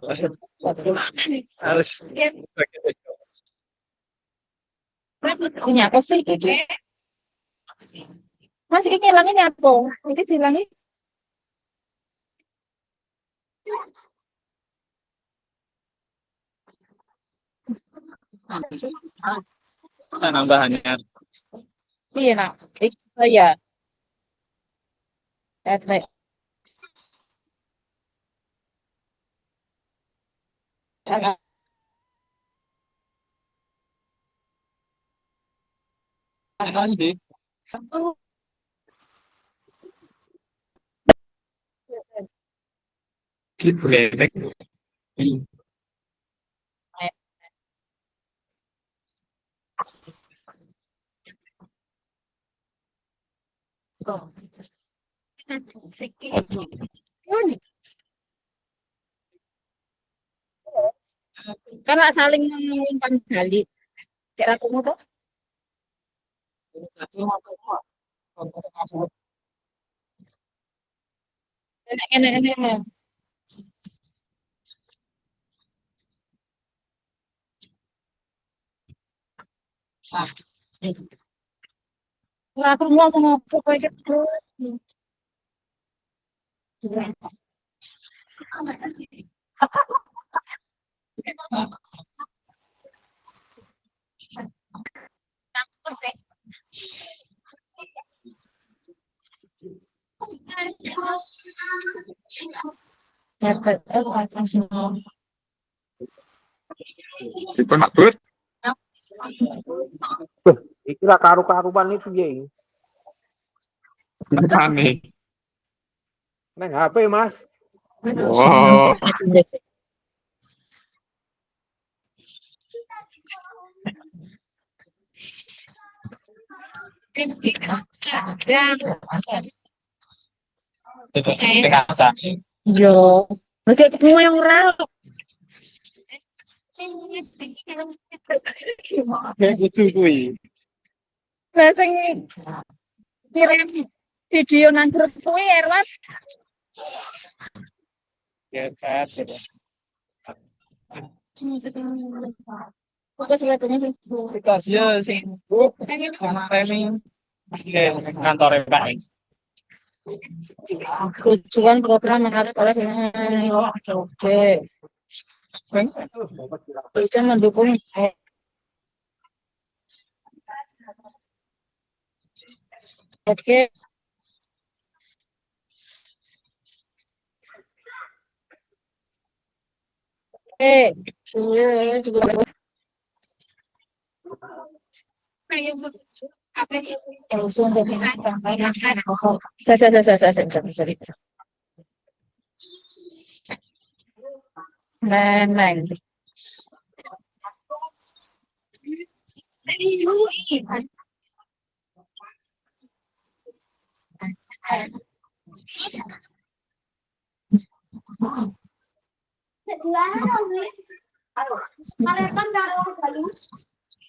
Harus Punya apa sih gitu? Masih hilangin apa? Ini hilangin. nambahannya. Iya nak. Oh ya. Baik. Gitu ledek. Karena saling umpan balik. Cek aku mau tuh. Enak. Nah, aku mau apa kayak gitu. Dapat apa semua. Dipun Pak Bud. Iki lah karu-karuan itu ya. Aneh. Neng HP Mas. Oh. Yo, oke ketemu yang ora. Itu kuwi. Lah sing kirim video nang grup kuwi Erwan. Ya, saya tidak. Fokus wedonya sing Kasih sing kemarin kantor Pak. tujuan program menarik oleh oke. Bisa mendukung oke. Saya. Neng.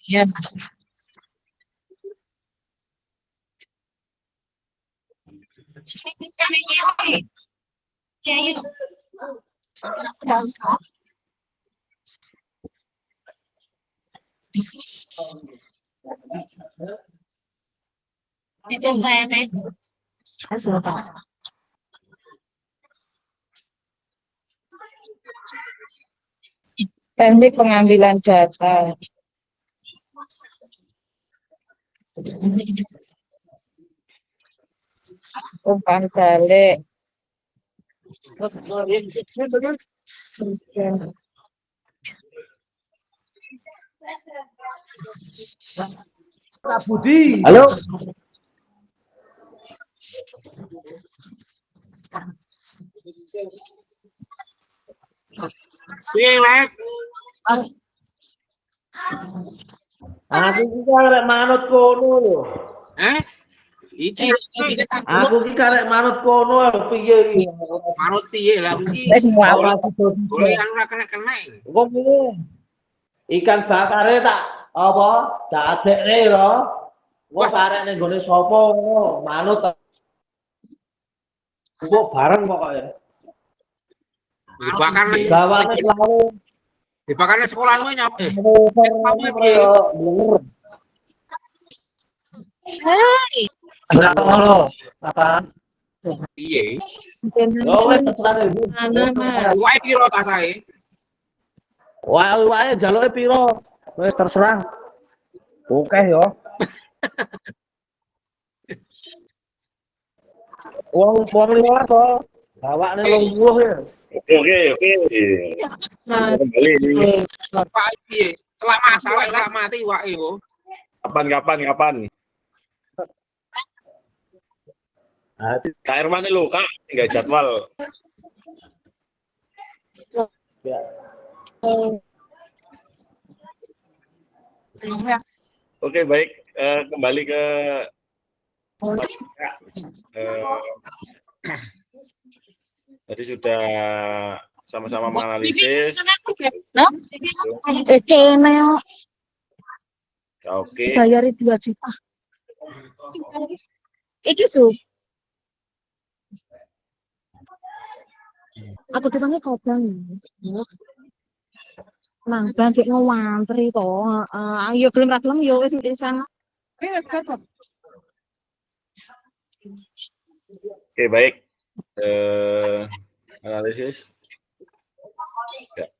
Ya. Teknik pengambilan data. Umpan balik. Budi. Halo. Silek. Aku iki arek manut kono lho. Iki Aku iki arek manut kono piye iki? manut piye lah iki? Wis ngawur. Golek ora kena-kena. Kok piye? Ikan bakare tak apa? Dadekne lho. Wah arek ning gone sapa ngono? Manut. Kok bareng pokoke. Dibakar Gawane selalu dibakar sekolah lu nyap. Hai. Berapa apa? Piye? Yo wis terserah ibu. Wae piro kasae? Wae jaluke piro? Wis terserah. Oke yo. Wong 15 to. Gawakne 20 ya. Oke. Kembali ini. Pak piye? Selamat salah mati wae kok. Kapan? Kak Irwan lo, Kak, nggak jadwal. Oke, baik. Kembali ke tadi sudah sama-sama menganalisis. Oke. Bayari 2 juta. Iki su. Aku ditanya kodang. Nang bangkit ngawantri to. Ayo gelem ra gelem yo wis pisan. Wis kok. Oke, baik. Analisis. Ya.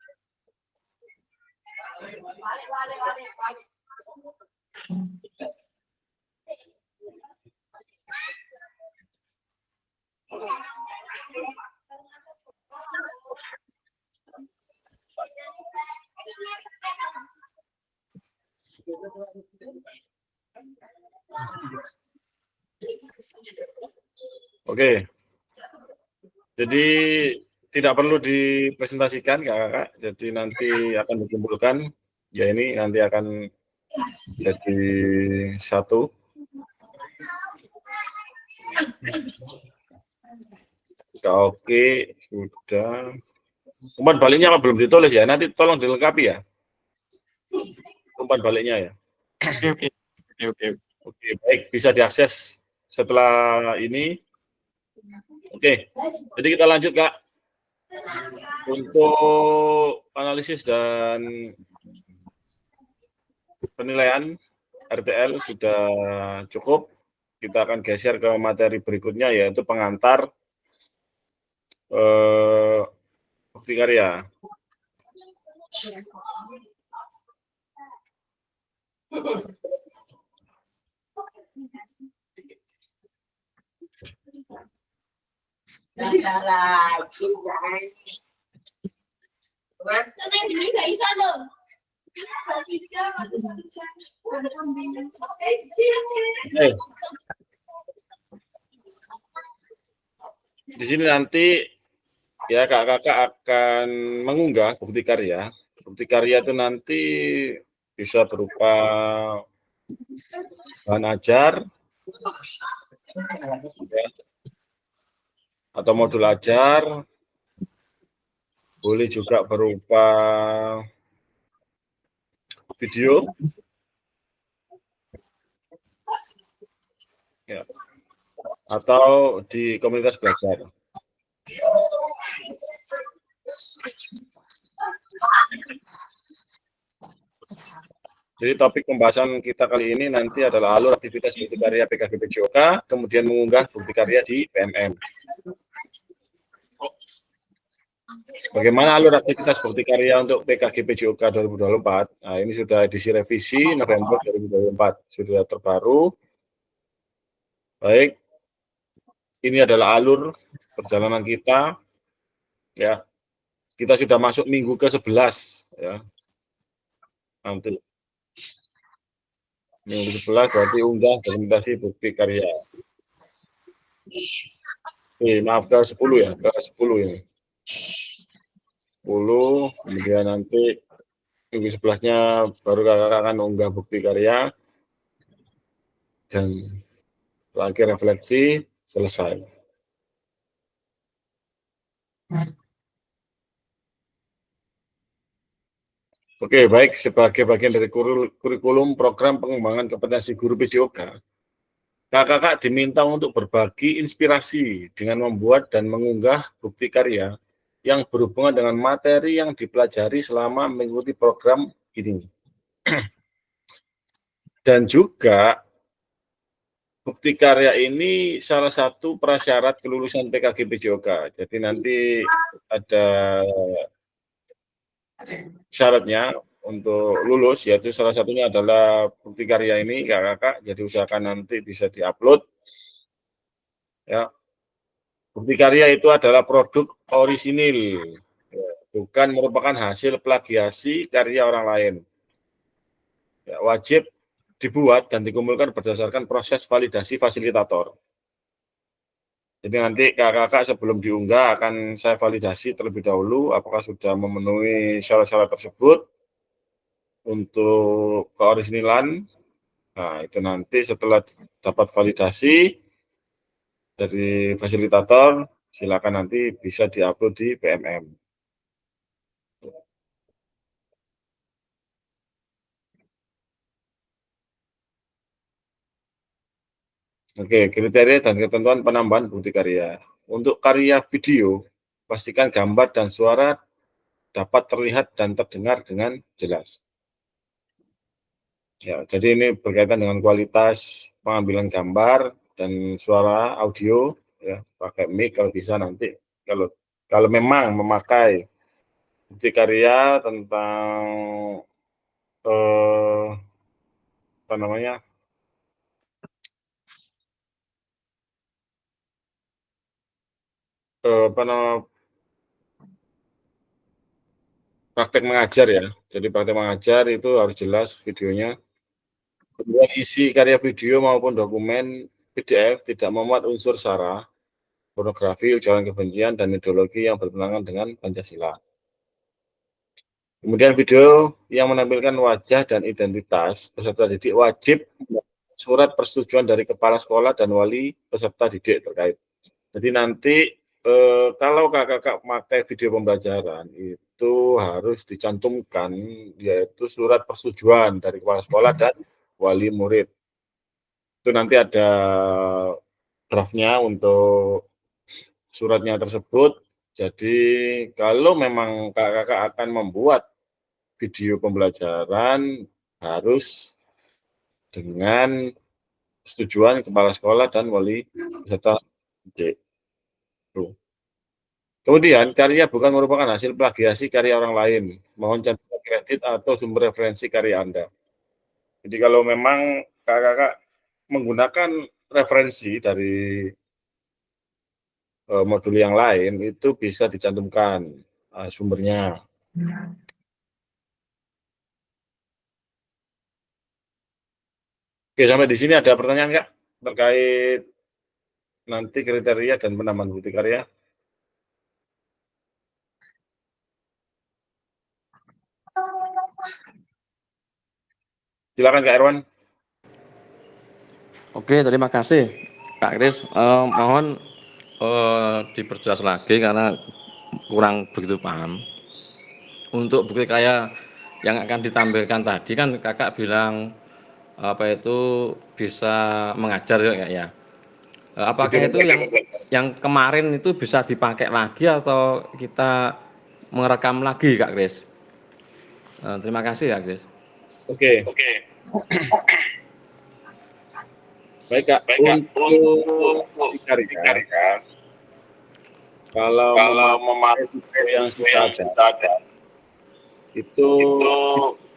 Oke. Jadi tidak perlu dipresentasikan kakak, jadi nanti akan dikumpulkan. Ya ini nanti akan jadi satu. Oke, sudah. Umpan baliknya apa belum ditulis ya? Nanti tolong dilengkapi ya. Umpan baliknya ya. Oke, baik, bisa diakses setelah ini. Oke, jadi kita lanjut Kak. Untuk analisis dan penilaian RTL sudah cukup. Kita akan geser ke materi berikutnya, yaitu pengantar bukti karya. Di sini nanti ya kakak-kakak akan mengunggah bukti karya. Bukti karya itu nanti bisa berupa bahan ajar ya, atau modul ajar, boleh juga berupa video ya, atau di komunitas belajar. Jadi topik pembahasan kita kali ini nanti adalah alur aktivitas bukti karya PKGPJOK, kemudian mengunggah bukti karya di PMM. Bagaimana alur aktivitas bukti karya untuk PKGPJOK 2024? Nah, ini sudah edisi revisi November 2024, sudah terbaru. Baik, ini adalah alur perjalanan kita. Ya, kita sudah masuk minggu ke-11 ya. Nanti minggu 11 berarti unggah dokumentasi bukti karya. Maaf, ke-10 ya, ke-10 ini. 10, kemudian nanti minggu 11-nya baru kakak akan unggah bukti karya dan lagi refleksi selesai. Oke, baik, sebagai bagian dari kurikulum program pengembangan kompetensi guru PJOK, kakak-kakak diminta untuk berbagi inspirasi dengan membuat dan mengunggah bukti karya yang berhubungan dengan materi yang dipelajari selama mengikuti program ini. Dan juga bukti karya ini salah satu prasyarat kelulusan PKGPJOK. Jadi nanti ada syaratnya untuk lulus, yaitu salah satunya adalah bukti karya ini kakak-kakak. Jadi usahakan nanti bisa diupload. Ya, bukti karya itu adalah produk orisinil, bukan merupakan hasil plagiasi karya orang lain. Ya, wajib dibuat dan dikumpulkan berdasarkan proses validasi fasilitator. Jadi nanti kakak-kakak sebelum diunggah akan saya validasi terlebih dahulu apakah sudah memenuhi syarat-syarat tersebut untuk keorisinilan. Nah, itu nanti setelah dapat validasi dari fasilitator, silakan nanti bisa diupload di PMM. Oke, kriteria dan ketentuan penambahan bukti karya. Untuk karya video, pastikan gambar dan suara dapat terlihat dan terdengar dengan jelas. Ya, jadi ini berkaitan dengan kualitas pengambilan gambar dan suara audio, ya, pakai mic kalau bisa nanti. Kalau memang memakai bukti karya tentang apa namanya? Praktek mengajar ya. Jadi praktek mengajar itu harus jelas videonya. Kemudian isi karya video maupun dokumen PDF tidak memuat unsur sara, pornografi, ujaran kebencian, dan ideologi yang bertentangan dengan Pancasila. Kemudian video yang menampilkan wajah dan identitas peserta didik wajib surat persetujuan dari kepala sekolah dan wali peserta didik terkait. Jadi nanti kalau kakak-kakak pakai video pembelajaran itu harus dicantumkan yaitu surat persetujuan dari kepala sekolah dan wali murid. Itu nanti ada draftnya untuk suratnya tersebut. Jadi kalau memang kakak-kakak akan membuat video pembelajaran harus dengan persetujuan kepala sekolah dan wali peserta didik. Kemudian, karya bukan merupakan hasil plagiasi karya orang lain. Mohon cantumkan kredit atau sumber referensi karya Anda. Jadi kalau memang kakak-kakak menggunakan referensi dari modul yang lain, itu bisa dicantumkan sumbernya. Oke, sampai di sini ada pertanyaan nggak terkait nanti kriteria dan penambahan bukti karya? Silakan Kak Erwan. Oke, terima kasih Kak Kris. Mohon diperjelas lagi karena kurang begitu paham. Untuk bukti karya yang akan ditampilkan tadi kan kakak bilang apa itu bisa mengajar ya Kak ya. Apakah itu yang kemarin itu bisa dipakai lagi atau kita merekam lagi Kak Kris? Terima kasih ya Kris. Oke. Baik Kak, untuk karya kalau memakai video yang sudah ada itu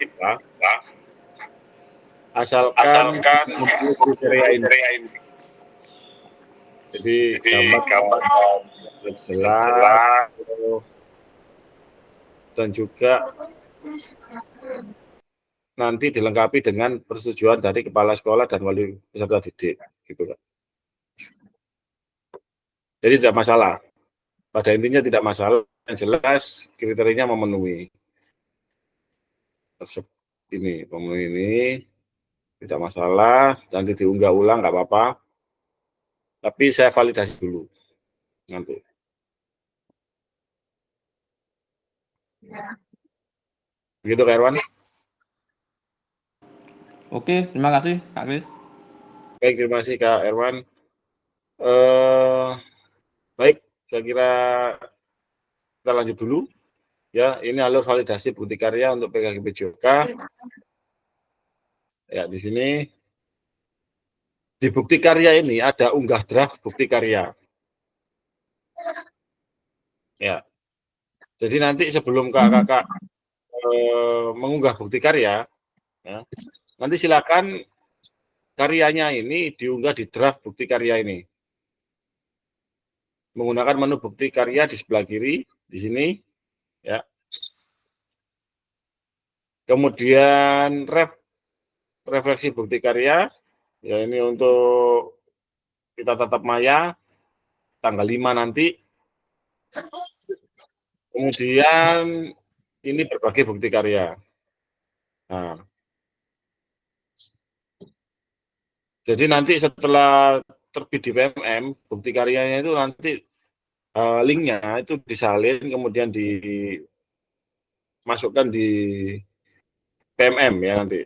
kita asalkan mempunyai kriteria ini. Jadi gambar jelas dan juga nanti dilengkapi dengan persetujuan dari kepala sekolah dan wali peserta didik, gitu Kak. Jadi tidak masalah. Pada intinya tidak masalah, yang jelas kriterianya memenuhi. Memenuhi ini tidak masalah, nanti diunggah ulang nggak apa-apa. Tapi saya validasi dulu nanti. Begitu Kak Erwan? Oke, terima kasih Kak Kris. Baik, terima kasih Kak Erwan. Baik, saya kira kita lanjut dulu. Ya, ini alur validasi bukti karya untuk PKG PJOK. Ya, di sini di bukti karya ini ada unggah draft bukti karya. Ya. Jadi nanti sebelum kakak mengunggah bukti karya, ya, nanti silakan karyanya ini diunggah di draft bukti karya ini. Menggunakan menu bukti karya di sebelah kiri, di sini. Ya. Kemudian refleksi bukti karya, ya ini untuk kita tatap maya, tanggal 5 nanti. Kemudian ini berbagai bukti karya. Nah, jadi nanti setelah terbit di PMM, bukti karyanya itu nanti linknya itu disalin, kemudian dimasukkan di PMM ya nanti.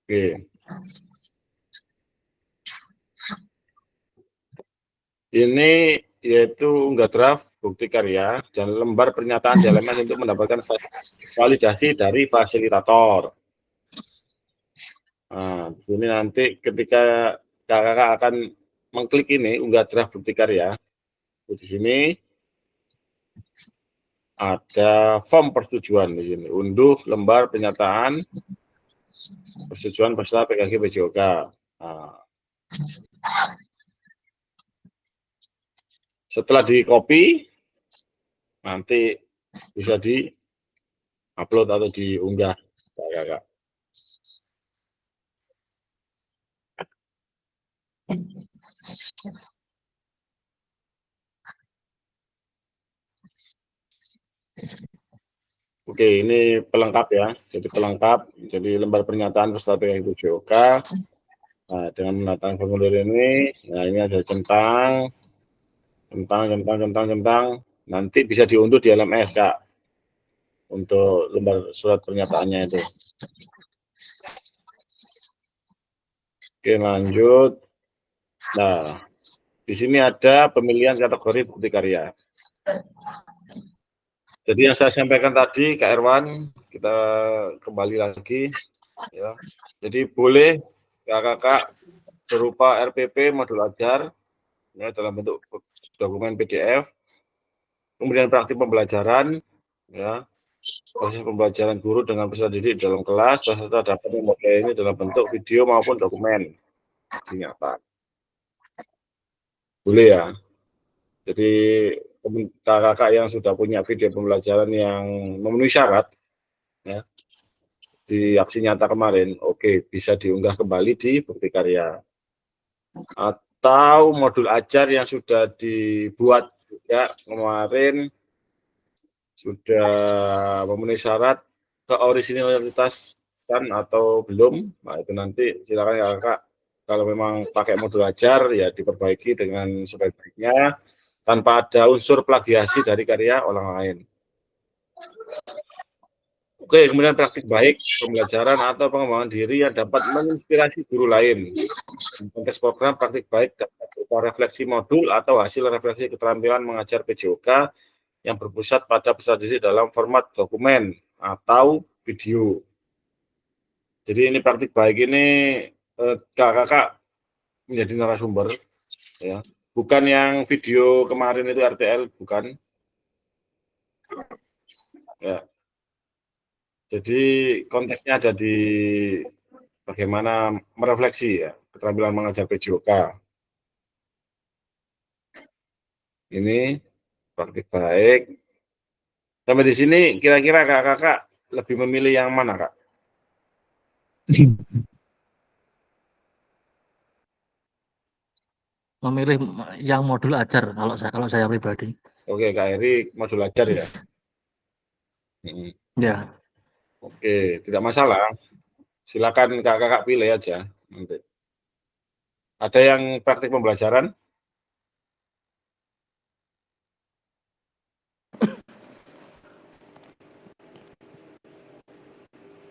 Oke. Ini yaitu unggah draft bukti karya dan lembar pernyataan di LMS untuk mendapatkan validasi dari fasilitator. Nah, di sini nanti ketika kakak akan mengklik ini unggah draft bukti karya, di sini ada form persetujuan di sini, unduh lembar pernyataan persetujuan peserta PKG PJOK. Nah, setelah di copy, nanti bisa upload atau diunggah, kakak. Oke, ini pelengkap ya. Jadi pelengkap, jadi lembar pernyataan peserta PKI7OK. Nah, dengan mendatangkan formulir ini, nah ini ada centang. Nanti bisa diunduh di LMS, Kak. Untuk lembar surat pernyataannya itu. Oke, lanjut. Nah, di sini ada pemilihan kategori bukti karya. Jadi yang saya sampaikan tadi, Kak Erwan, kita kembali lagi. Ya. Jadi boleh kakak berupa RPP modul ajar, ya, dalam bentuk dokumen PDF, kemudian praktik pembelajaran, ya, proses pembelajaran guru dengan peserta didik dalam kelas, peserta dapat memodel ini dalam bentuk video maupun dokumen nyata. Boleh ya. Jadi kakak yang sudah punya video pembelajaran yang memenuhi syarat, ya, di aksi nyata kemarin, oke, bisa diunggah kembali di bukti karya. Atau modul ajar yang sudah dibuat juga kemarin sudah memenuhi syarat keorisinalitasan atau belum, nah itu nanti silakan ya kakak, kalau memang pakai modul ajar ya diperbaiki dengan sebaik-baiknya tanpa ada unsur plagiasi dari karya orang lain. Oke, kemudian praktik baik pembelajaran atau pengembangan diri yang dapat menginspirasi guru lain. Konteks program praktik baik dapat berupa refleksi modul atau hasil refleksi keterampilan mengajar PJOK yang berpusat pada peserta didik dalam format dokumen atau video. Jadi ini praktik baik ini kakak menjadi narasumber, ya, bukan yang video kemarin itu RTL, bukan. Ya. Jadi konteksnya ada di bagaimana merefleksi ya keterampilan mengajar PJOK. Ini praktik baik. Sampai di sini kira-kira kakak lebih memilih yang mana, Kak? Memilih yang modul ajar kalau saya pribadi. Oke, Kak Eri modul ajar ya. Ya. Oke, tidak masalah. Silakan kakak pilih aja nanti. Ada yang praktik pembelajaran?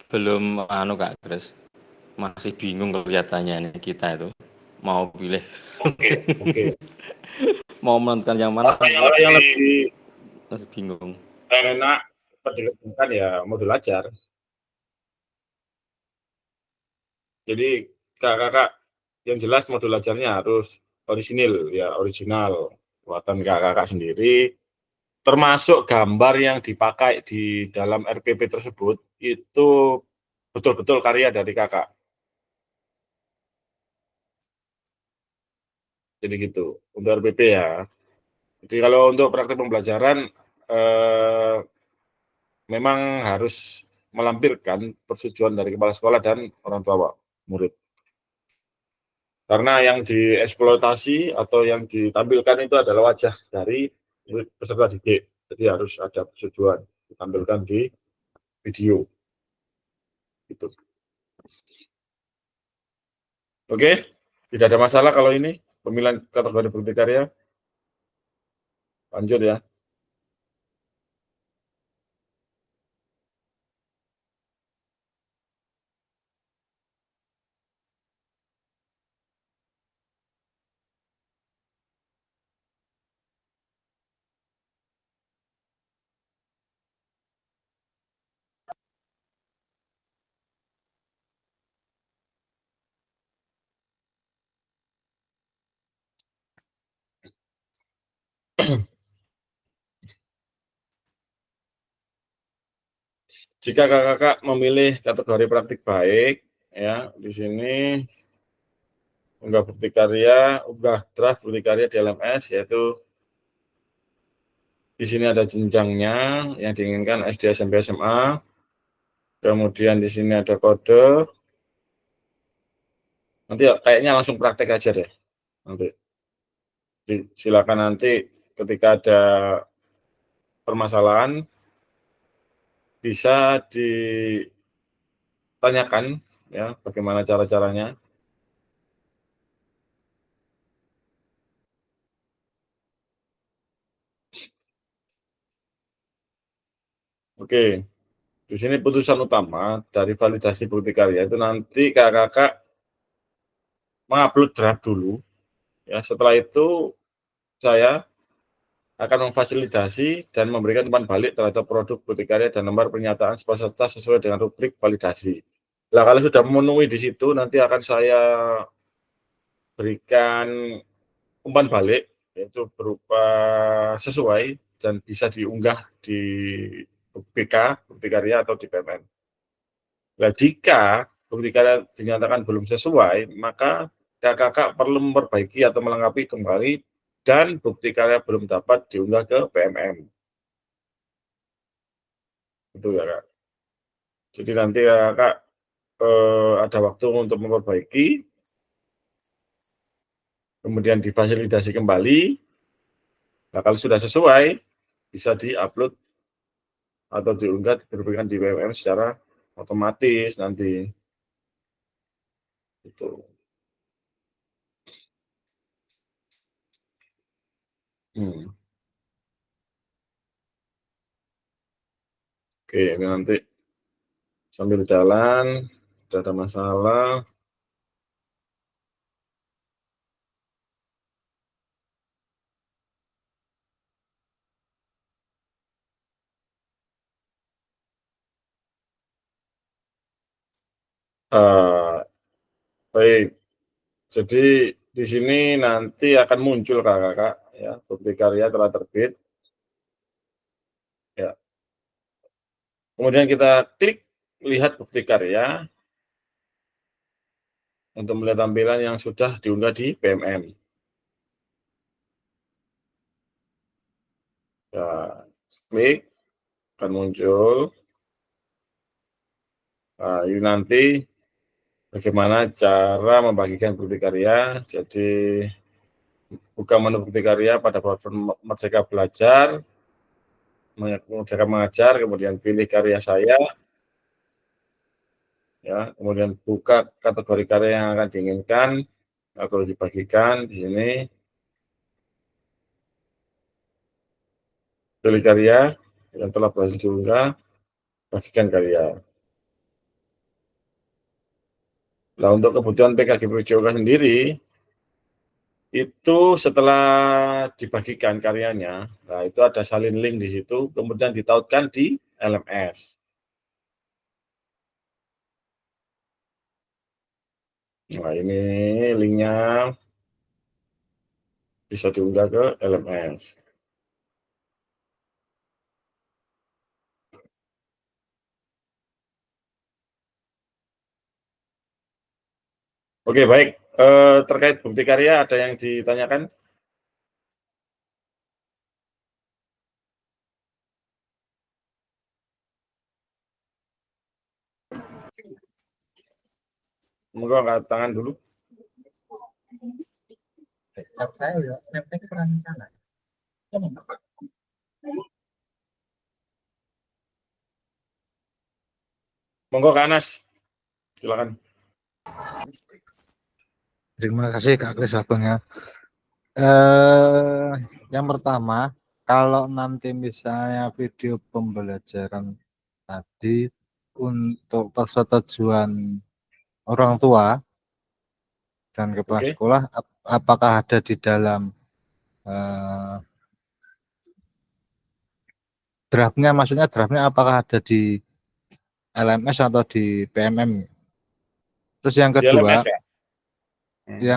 Belum Kak Kris. Masih bingung kelihatannya nih kita itu. Mau pilih. Oke. Mau menentukan yang mana? Kalau yang lebih masih bingung. Enak pendidikan ya modul ajar. Jadi kakak yang jelas modul ajarnya harus original buatan kakak sendiri, termasuk gambar yang dipakai di dalam RPP tersebut itu betul-betul karya dari kakak. Jadi gitu untuk RPP ya. Jadi kalau untuk praktik pembelajaran memang harus melampirkan persetujuan dari kepala sekolah dan orang tua murid. Karena yang dieksploitasi atau yang ditampilkan itu adalah wajah dari peserta didik. Jadi harus ada persetujuan ditampilkan di video. Gitu. Oke, tidak ada masalah kalau ini pemilihan kategori bukti karya. Lanjut ya. Jika kakak memilih kategori praktik baik, ya di sini unggah bukti karya, unggah draft bukti karya di LMS, yaitu di sini ada jenjangnya yang diinginkan SD, SMP, SMA. Kemudian di sini ada kode. Nanti kayaknya langsung praktek aja deh. Nanti silakan nanti ketika ada permasalahan bisa ditanyakan ya bagaimana cara-caranya. Oke, di sini putusan utama dari validasi bukti karya itu nanti kakak mengupload draft dulu. Ya, setelah itu saya akan memfasilitasi dan memberikan umpan balik terhadap produk bukti karya dan nomor pernyataan peserta sesuai dengan rubrik validasi. Nah, kalau sudah memenuhi di situ, nanti akan saya berikan umpan balik, yaitu berupa sesuai dan bisa diunggah di BK, bukti karya atau di PMN. Nah, jika bukti karya dinyatakan belum sesuai, maka kakak perlu memperbaiki atau melengkapi kembali dan bukti karya belum dapat diunggah ke PMM. Itu ya, Kak. Jadi nanti Kak ada waktu untuk memperbaiki, kemudian difasilitasi kembali. Nah, kalau sudah sesuai, bisa di-upload atau diunggah, diberikan di PMM secara otomatis nanti. Itu. Oke, ini nanti sambil jalan, tidak ada masalah. Baik, jadi di sini nanti akan muncul kakak ya, bukti karya telah terbit. Ya. Kemudian kita klik lihat bukti karya untuk melihat tampilan yang sudah diunggah di PMM. Ya, klik akan muncul. Nah, ini nanti bagaimana cara membagikan bukti karya. Jadi buka menu bukti karya pada platform Merdeka Belajar, Merdeka Mengajar, kemudian pilih karya saya, ya, kemudian buka kategori karya yang akan diinginkan atau dibagikan di sini. Pilih karya yang telah berhasil diunggah, bagikan karya. Nah, untuk kebutuhan PKGPJOK sendiri, itu setelah dibagikan karyanya, nah itu ada salin link di situ, kemudian ditautkan di LMS. Nah, ini linknya bisa diunggah ke LMS. Oke, baik. Terkait bukti karya, ada yang ditanyakan? Monggo angkat tangan dulu. Monggo Kak Anas, silakan. Terima kasih Kak Kris Abangnya. Yang pertama, kalau nanti misalnya video pembelajaran tadi untuk persetujuan orang tua dan kepala sekolah, apakah ada di dalam draftnya, maksudnya draftnya apakah ada di LMS atau di PMM? Terus yang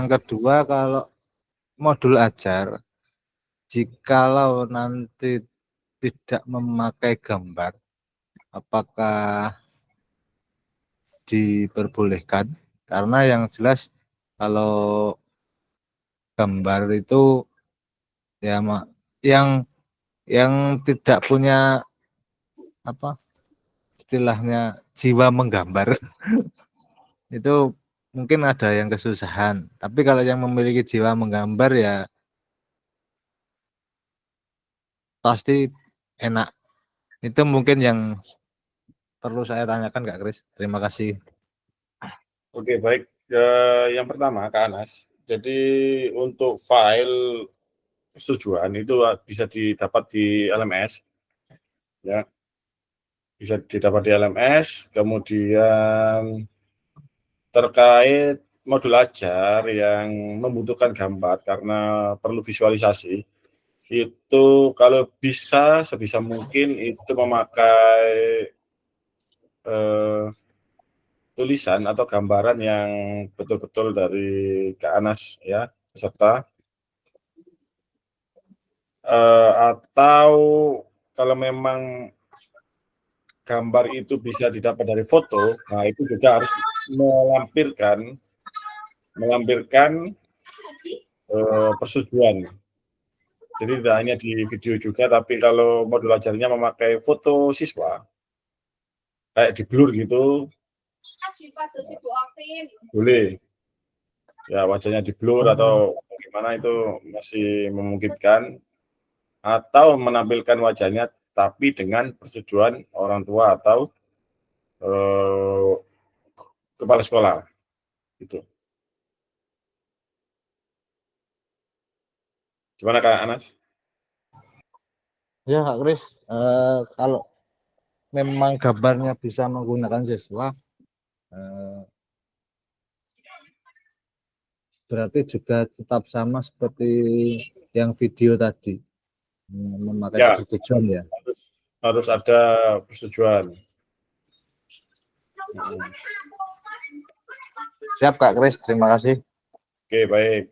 kedua, kalau modul ajar, jikalau nanti tidak memakai gambar, apakah diperbolehkan? Karena yang jelas kalau gambar itu ya yang tidak punya istilahnya jiwa menggambar itu mungkin ada yang kesusahan. Tapi kalau yang memiliki jiwa menggambar ya pasti enak. Itu mungkin yang perlu saya tanyakan Kak Kris. Terima kasih. Oke, baik. Yang pertama, Kak Anas. Jadi untuk file persetujuan itu bisa didapat di LMS, ya. Bisa didapat di LMS. Kemudian terkait modul ajar yang membutuhkan gambar karena perlu visualisasi, itu kalau bisa sebisa mungkin itu memakai tulisan atau gambaran yang betul-betul dari Kak Anas ya, peserta. Atau kalau memang gambar itu bisa didapat dari foto, nah itu juga harus melampirkan persetujuan. Jadi tidak hanya di video juga, tapi kalau modul ajarnya memakai foto siswa, kayak di blur gitu, boleh. Ya wajahnya di blur atau bagaimana itu masih memungkinkan. Atau menampilkan wajahnya tapi dengan persetujuan orang tua atau kepala sekolah gitu. Gimana Kak Anas? Ya Kak Kris, kalau memang gambarnya bisa menggunakan siswa, berarti juga tetap sama seperti yang video tadi, memakai Ya, persetujuan ya. harus ada persetujuan. Siap Kak Kris, terima kasih. Oke, baik.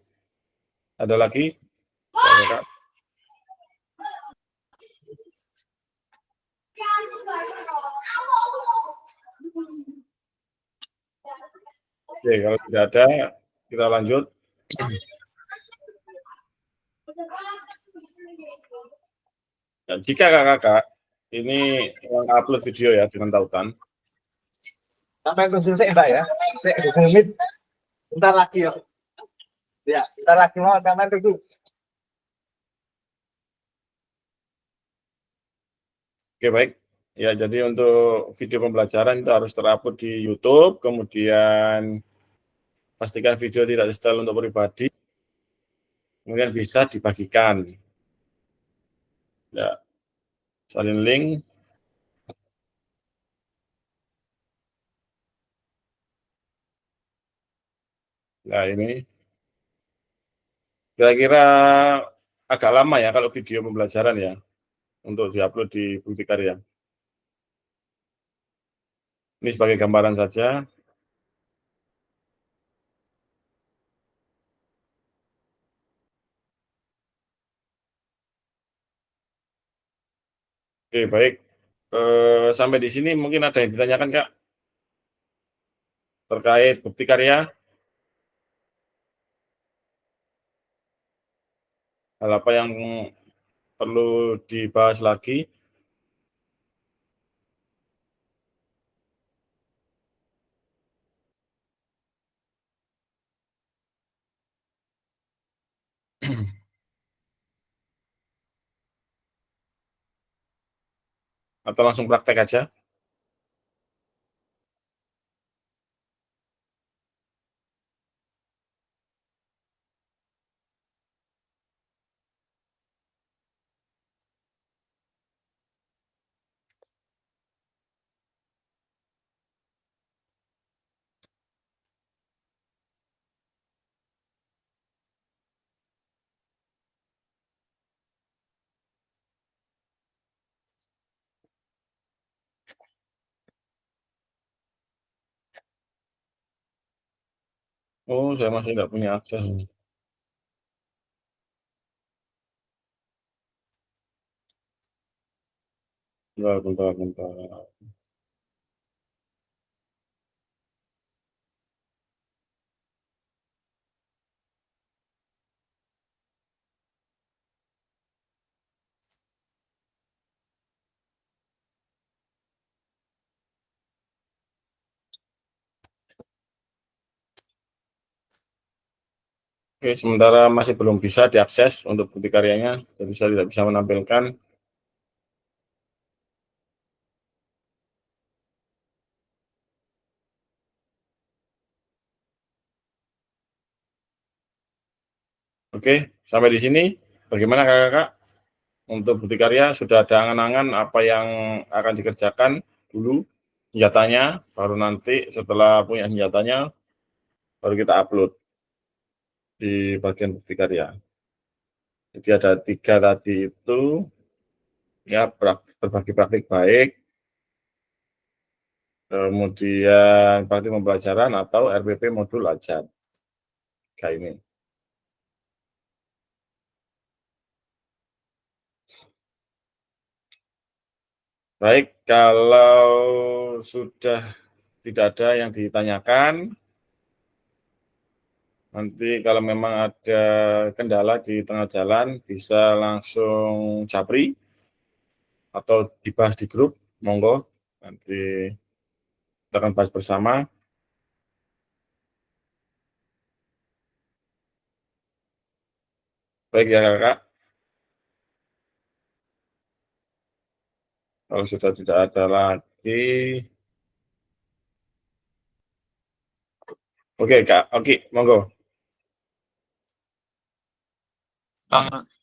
Ada lagi? Kak? Oke, kalau tidak ada, kita lanjut. Dan jika kakak ini upload video ya dengan tautan. Sampai khusus Mbak ya, Google Meet, bentar lagi ya. Ya, bentar lagi mau sampai itu. Oke, baik. Ya, jadi untuk video pembelajaran itu harus terupload di YouTube, kemudian pastikan video tidak di-setel untuk pribadi, kemudian bisa dibagikan. Ya, salin link. Nah, ini kira-kira agak lama ya kalau video pembelajaran ya, untuk diupload di Bukti Karya. Ini sebagai gambaran saja. Oke, baik. Sampai di sini mungkin ada yang ditanyakan, Kak? Terkait Bukti Karya? Hal apa yang perlu dibahas lagi? Atau langsung praktek aja? Oh, saya masih tidak punya akses. Bentar. Oke, sementara masih belum bisa diakses untuk bukti karyanya, jadi saya tidak bisa menampilkan. Oke, sampai di sini. Bagaimana kakak-kakak? Untuk bukti karya sudah ada angan-angan apa yang akan dikerjakan dulu senjatanya, baru nanti setelah punya senjatanya, baru kita upload di bagian bukti karya. Jadi ada 3 tadi itu, ya berbagi praktik baik, kemudian praktik pembelajaran atau RPP modul ajar. Kayak ini. Baik, kalau sudah tidak ada yang ditanyakan, nanti kalau memang ada kendala di tengah jalan, bisa langsung japri atau dibahas di grup, monggo. Nanti kita akan bahas bersama. Baik ya kakak. Kalau sudah tidak ada lagi, oke kak, oke, monggo.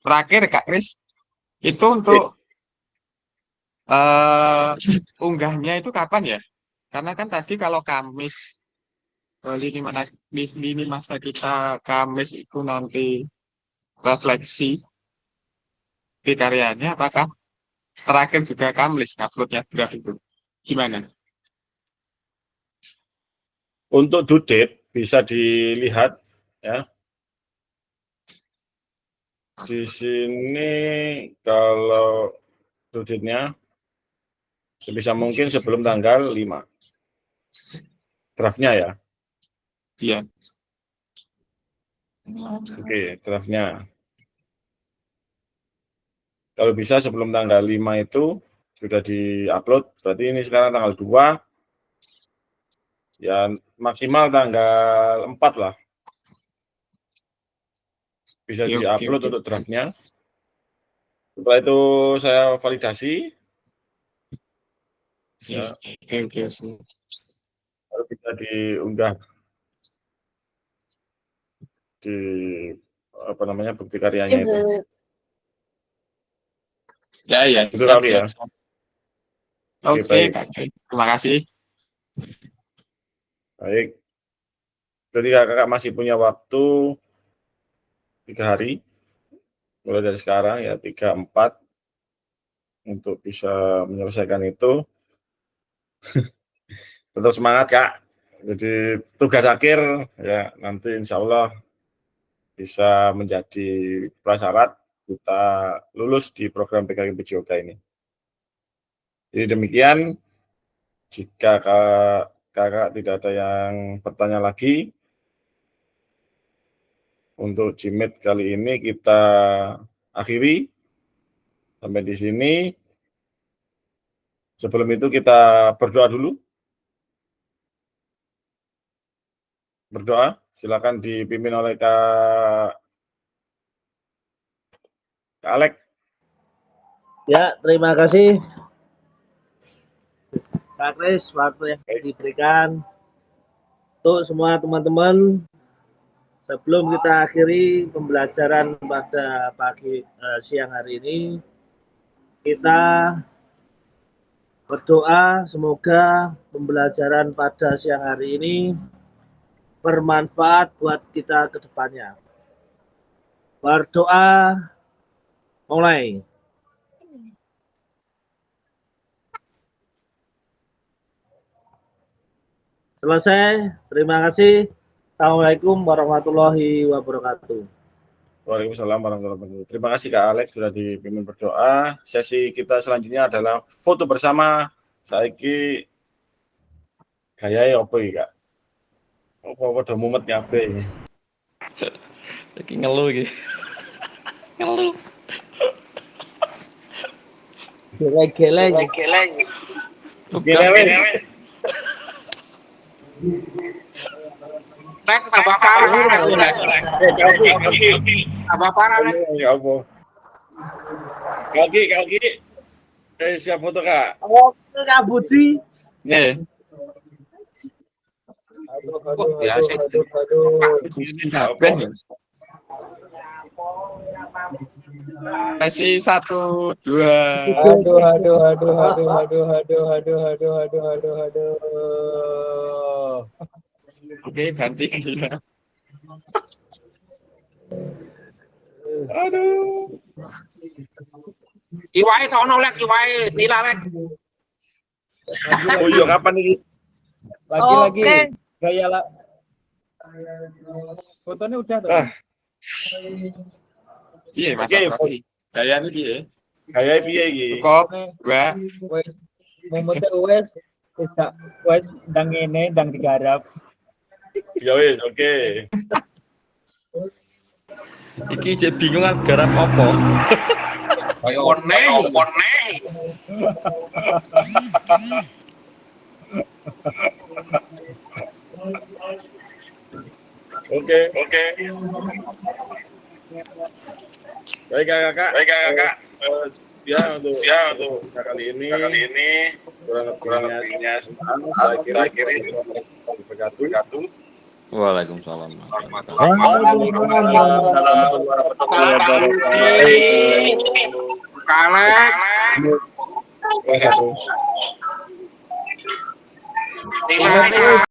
Terakhir Kak Kris, itu untuk unggahnya itu kapan ya? Karena kan tadi kalau Kamis lini masa kita Kamis itu nanti refleksi di karyanya, apakah terakhir juga Kamis uploadnya draft itu? Gimana? Untuk due date bisa dilihat ya. Di sini kalau due date-nya sebisa mungkin sebelum tanggal 5. Draftnya ya. Iya. Oke, draftnya. Kalau bisa sebelum tanggal 5 itu sudah di-upload, berarti ini sekarang tanggal 2, ya maksimal tanggal 4 lah. Bisa di-upload untuk draftnya. Setelah itu saya validasi. Ya. Baru bisa diunggah di apa namanya bukti karyanya itu. Ya, itu siap, ya. Oke, baik. Terima kasih. Baik. Jadi kakak masih punya waktu 3 hari, mulai dari sekarang ya 3, 4 untuk bisa menyelesaikan itu. Tetap semangat kak. Jadi tugas akhir ya nanti insya Allah bisa menjadi prasyarat kita lulus di program PKK PJOK ini. Jadi demikian, jika kakak tidak ada yang bertanya lagi, untuk Gmeet kali ini kita akhiri sampai di sini. Sebelum itu kita berdoa dulu. Berdoa, silakan dipimpin oleh Kak Alek. Ya, terima kasih Kak Kris, waktu yang diberikan untuk semua teman-teman. Sebelum kita akhiri pembelajaran pada siang hari ini, kita berdoa semoga pembelajaran pada siang hari ini bermanfaat buat kita ke depannya. Berdoa mulai. Selesai. Terima kasih. Assalamualaikum warahmatullahi wabarakatuh. Waalaikumsalam warahmatullahi wabarakatuh. Terima kasih Kak Alex sudah dipimpin berdoa. Sesi kita selanjutnya adalah foto bersama. Saiki gaya apa iki Kak? Apa udah mumet kabeh iki? Iki ngeluh iki. Ngeluh. Geleng-geleng. Geleng. Rek tambah parah. Kalki. Tambah parah, Rek. Ya apa? Kalki. Siap foto, Kak. Oke, Kak Budi. Nggih. Biasa itu. Masih 1, 2. Aduh. Oke, ganti ya. Aduh. Iwae tono lek, iwae nila lek. Oh iya, kapan ini? Lagi. Gaya lah. Fotonya udah tuh. Iya, Mas Raffi. Gayane piye? Kayak piye iki? Cukup, Mbak. Wes momotnya wes ndang ngene ndang digarap. Ya wis, oke. Iki cek bingung kan garap apa. Kayak oneh. Oke. Baik kakak. Ya untuk kali ini kurang lebihnya saya kira berkatu. Waalaikumsalam. Kalek.